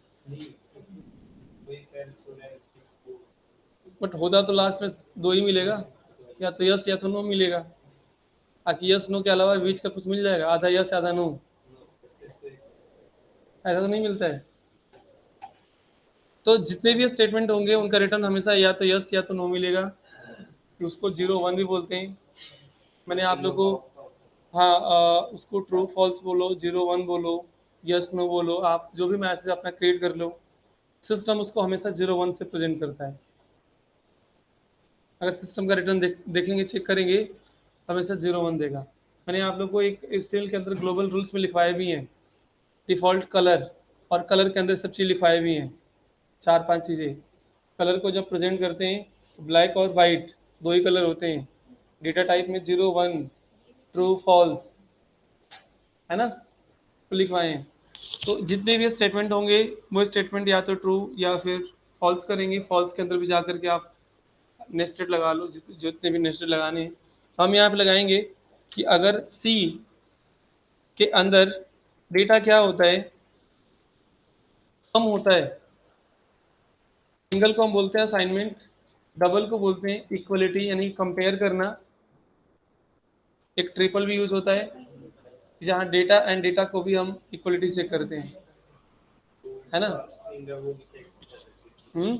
बट होता तो लास्ट में दो ही मिलेगा, या तो यस या तो नो मिलेगा। बाकी यस नो के अलावा बीच का कुछ मिल जाएगा, आधा यस आधा नो, ऐसा तो नहीं मिलता है। तो जितने भी स्टेटमेंट होंगे उनका रिटर्न हमेशा या तो यस या तो नो मिलेगा। उसको 0 1 भी बोलते हैं। मैंने आप लोग को हाँ उसको ट्रू फॉल्स बोलो, 0 1 बोलो, यस नो बोलो, आप जो भी मैसेज अपना क्रिएट कर लो, सिस्टम उसको हमेशा 0 1 से प्रेजेंट करता है। अगर सिस्टम का रिटर्न देखेंगे, चेक करेंगे, हमेशा 0 1 देगा। मैंने आप लोग को एक स्टेल के अंदर ग्लोबल रूल्स में लिखवाए भी हैं, डिफॉल्ट कलर, और कलर के अंदर सब चीज़ लिखवाए भी हैं, 4 5 चीज़ें। कलर को जब प्रेजेंट करते हैं तो ब्लैक और वाइट दो ही कलर होते हैं, डेटा टाइप में 0 1, ट्रू फॉल्स, है ना, तो लिखवाए हैं। तो जितने भी स्टेटमेंट होंगे वो स्टेटमेंट या तो ट्रू या फिर फॉल्स करेंगे। फॉल्स के अंदर भी जा करके आप नेस्टेड लगा लो, जितने भी नेस्टेड लगाने हैं। हम यहाँ पे लगाएंगे कि अगर सी के अंदर डेटा क्या होता है, सम होता है। सिंगल को हम बोलते हैं असाइनमेंट, डबल को बोलते हैं इक्वलिटी यानी कंपेयर करना। एक ट्रिपल भी यूज होता है जहाँ डेटा एंड डेटा को भी हम इक्वलिटी चेक करते हैं, है ना। हम्म,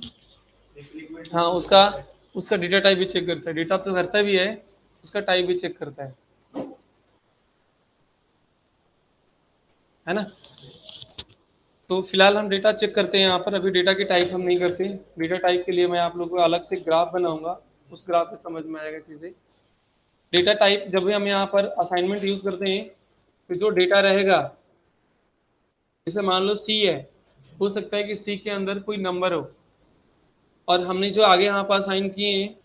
हाँ उसका उसका डेटा टाइप भी चेक करता है, डेटा तो करता भी है, उसका टाइप भी चेक करता है ना। तो फिलहाल हम डेटा चेक करते हैं यहाँ पर, अभी डेटा की टाइप हम नहीं करते। डेटा टाइप के लिए मैं आप लोगों को अलग से ग्राफ बनाऊंगा, उस ग्राफ में समझ में आएगा चीज़ें। डेटा टाइप जब भी हम यहाँ पर असाइनमेंट यूज करते हैं तो जो डेटा रहेगा, जैसे मान लो सी है, हो सकता है कि सी के अंदर कोई नंबर हो, और हमने जो आगे यहाँ पर असाइन किए हैं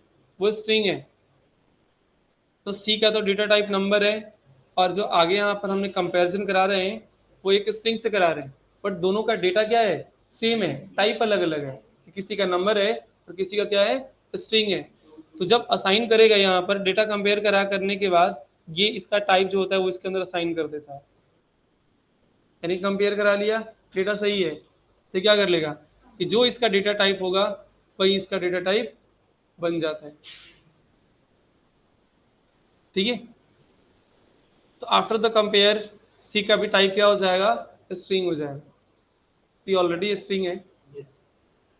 वो स्ट्रिंग है, तो सी का तो डेटा टाइप नंबर है, और जो आगे यहाँ पर हमने कंपैरिजन करा रहे हैं वो एक स्ट्रिंग से करा रहे हैं, बट दोनों का डेटा क्या है, सेम है, टाइप अलग अलग है। किसी का नंबर है और किसी का क्या है, स्ट्रिंग है। तो जब असाइन करेगा यहाँ पर डेटा कंपेयर करा करने के बाद, ये इसका टाइप जो होता है वो इसके अंदर असाइन कर देता है। यानी कंपेयर करा लिया, डेटा सही है, तो क्या कर लेगा कि जो इसका डेटा टाइप होगा वही इसका डेटा टाइप बन जाता है। ठीक है, तो आफ्टर द कंपेयर सी का भी टाइप क्या हो जाएगा, स्ट्रिंग हो जाएगा। सी ऑलरेडी स्ट्रिंग है,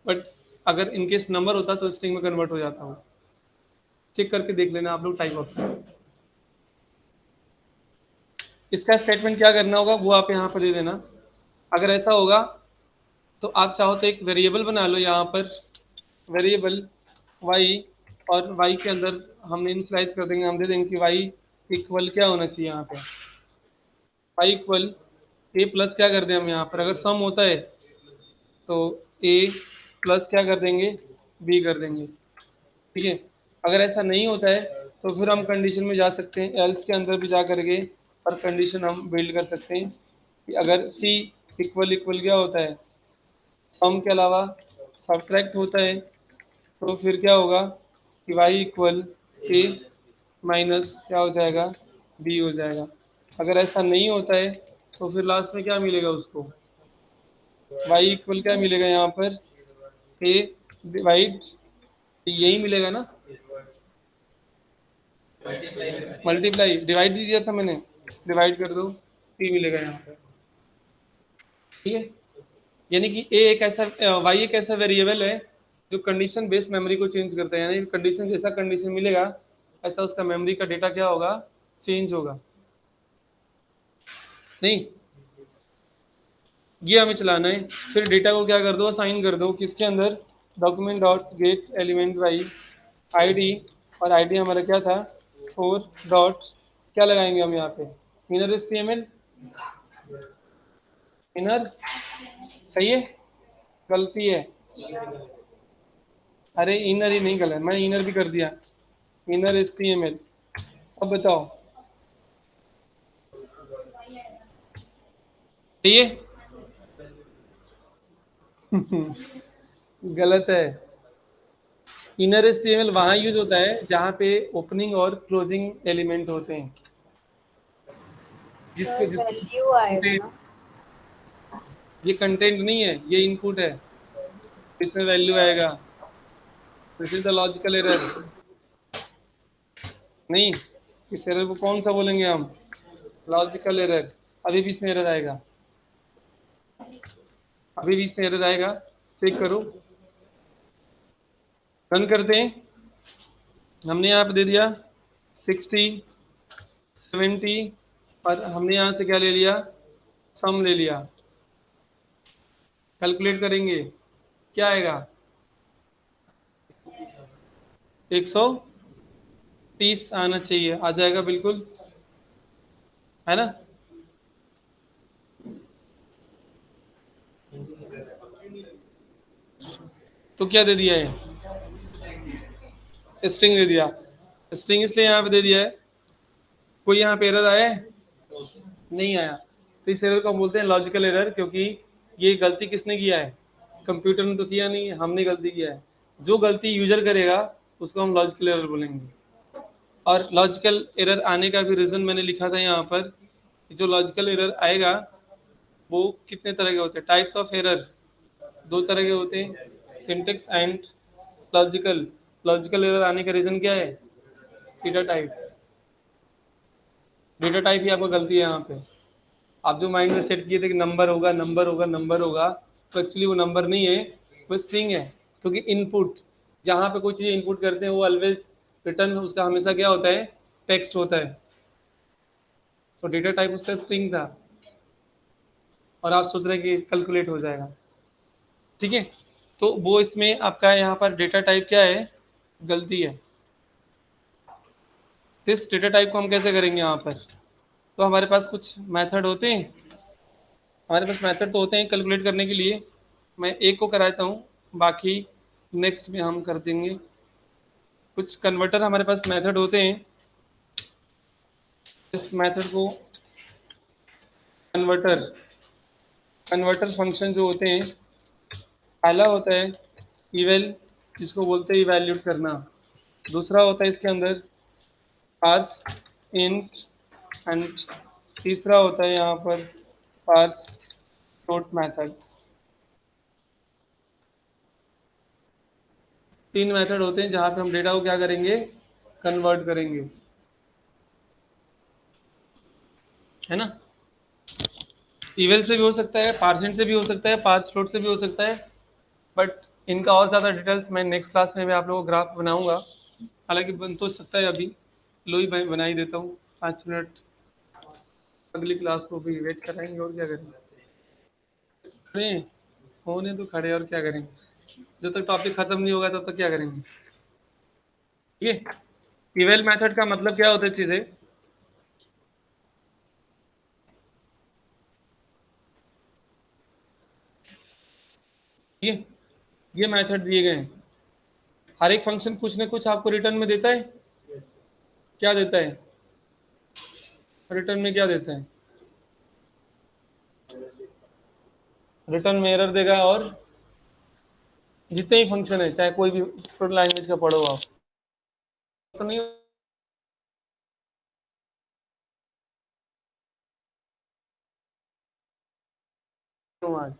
बट अगर इनकेस नंबर होता तो स्ट्रिंग में कन्वर्ट हो जाता हूँ। चेक करके देख लेना आप लोग टाइप ऑप्शन। इसका स्टेटमेंट क्या करना होगा वो आप यहाँ पर दे देना। अगर ऐसा होगा तो आप चाहो तो एक वेरिएबल बना लो यहाँ पर, वेरिएबल वाई, और वाई के अंदर हम इनिशियलाइज कर देंगे, हम दे देंगे कि वाई इक्वल क्या होना चाहिए यहाँ पे, वाई इक्वल ए प्लस क्या कर दें हम यहाँ पर, अगर सम होता है तो ए प्लस क्या कर देंगे, बी कर देंगे। ठीक है, अगर ऐसा नहीं होता है तो फिर हम कंडीशन में जा सकते हैं, एल्स के अंदर भी जा करके और कंडीशन हम बिल्ड कर सकते हैं कि अगर सी इक्वल इक्वल क्या होता है, सम के अलावा सब्ट्रैक्ट होता है, तो फिर क्या होगा कि वाई इक्वल ए माइनस क्या हो जाएगा, बी हो जाएगा। अगर ऐसा नहीं होता है तो फिर लास्ट में क्या मिलेगा उसको, वाई इक्वल क्या मिलेगा यहाँ पर, ए डिवाइड, यही मिलेगा ना, मल्टीप्लाई, डिवाइड दिया था मैंने, डिवाइड कर दो, सी मिलेगा यहाँ पर। ठीक है, यानी कि ए एक ऐसा, वाई एक ऐसा वेरिएबल है जो कंडीशन बेस्ड मेमोरी को चेंज करता है, यानी कंडीशन जैसा कंडीशन मिलेगा ऐसा उसका मेमोरी का डेटा क्या होगा, चेंज होगा। नहीं, ये हमें चलाना है। फिर डेटा को क्या कर दो, असाइन कर दो किसके अंदर, document dot get element by ID, और आईडी हमारा क्या था, 4 डॉट, क्या लगाएंगे हम यहाँ पे, इनर एचटीएमएल, इनर, सही है, गलती है, अरे इनर ही नहीं गलत, मैं इनर भी कर दिया, इनर एचटीएमएल। अब बताओ, सही है गलत है। इनर एचटीएमएल वहां यूज होता है जहां पे ओपनिंग और क्लोजिंग एलिमेंट होते हैं, जिसको सर जिसको वैल्यू आएगा ना। ये कंटेंट नहीं है, ये इनपुट है, इसमें वैल्यू आएगा। This is the logical error. नहीं, इस एरर को कौन सा बोलेंगे हम, लॉजिकल एरर। अभी भी इसमें एरर आएगा, अभी भी इसमें एरर आएगा, चेक करो। रन करते हैं, हमने यहाँ पे दे दिया 60 70 और हमने यहाँ से क्या ले लिया, सम ले लिया। कैलकुलेट करेंगे, क्या आएगा, 130 आना चाहिए, आ जाएगा बिल्कुल, है ना। तो क्या दे दिया है, स्ट्रिंग दे दिया। स्ट्रिंग इसलिए यहाँ पे दे दिया है, कोई यहाँ पे एरर आया है, नहीं आया। तो इस एरर को हम बोलते हैं लॉजिकल एरर, क्योंकि ये गलती किसने किया है, कंप्यूटर ने तो किया नहीं है, हमने गलती किया है। जो गलती यूजर करेगा उसको हम लॉजिकल एरर बोलेंगे। और लॉजिकल एरर आने का भी रीजन मैंने लिखा था यहाँ पर, कि जो लॉजिकल एरर आएगा वो कितने तरह के होते हैं, टाइप्स ऑफ एरर दो तरह के होते हैं, syntax and logical. Logical error आने का रीजन क्या है, डेटा टाइप। डेटा टाइप ही आपका गलती है यहाँ पे। आप जो माइंड में सेट किए थे कि नंबर होगा नंबर होगा नंबर होगा, तो एक्चुअली वो नंबर नहीं है, वो स्ट्रिंग है। क्योंकि इनपुट, जहाँ पे कोई चीज़ इनपुट करते हैं वो ऑलवेज रिटर्न उसका हमेशा क्या होता है, टेक्स्ट होता है। तो डेटा टाइप उसका स्ट्रिंग था, और आप सोच रहे हैं कि कैलकुलेट हो जाएगा, ठीक है। तो वो इसमें आपका यहाँ पर डेटा टाइप क्या है, गलती है। तो इस डेटा टाइप को हम कैसे करेंगे यहाँ पर, तो हमारे पास कुछ मेथड होते हैं, हमारे पास मेथड तो होते हैं कैलकुलेट करने के लिए। मैं एक को कराता हूँ, बाकी नेक्स्ट में हम कर देंगे। कुछ कन्वर्टर हमारे पास मेथड होते हैं, इस मेथड को कन्वर्टर, कन्वर्टर फंक्शन जो होते हैं, पहला होता है इवेल, जिसको बोलते हैं इवैल्यूएट करना। दूसरा होता है इसके अंदर पार्स इंट, एंड तीसरा होता है यहाँ पर पार्स फ्लोट मेथड। तीन मेथड होते हैं जहाँ पे हम डेटा को क्या करेंगे, कन्वर्ट करेंगे, है ना। इवेल से भी हो सकता है, पार्सेंट से भी हो सकता है, पार्स फ्लोट से भी हो सकता है। बट इनका और ज़्यादा डिटेल्स मैं नेक्स्ट क्लास में भी आप लोगों को ग्राफ बनाऊंगा। हालांकि बन तो सकता है, अभी लो ही बना ही देता हूँ, 5 मिनट अगली क्लास को भी वेट कराएंगे, और क्या करेंगे, खड़े हैं, होने तो खड़े, और क्या करेंगे, जब तक टॉपिक खत्म नहीं होगा तब तक क्या करेंगे। ठीक है, इवेल मेथड का मतलब क्या होता है चीज़ें, ये ये मेथड दिए गए हैं। हर एक फंक्शन कुछ ना कुछ आपको रिटर्न में देता है, क्या देता है, रिटर्न में क्या देता है, रिटर्न में एरर देगा, और जितने ही फंक्शन है, चाहे कोई भी लैंग्वेज का पढ़ो आप, तो नहीं आज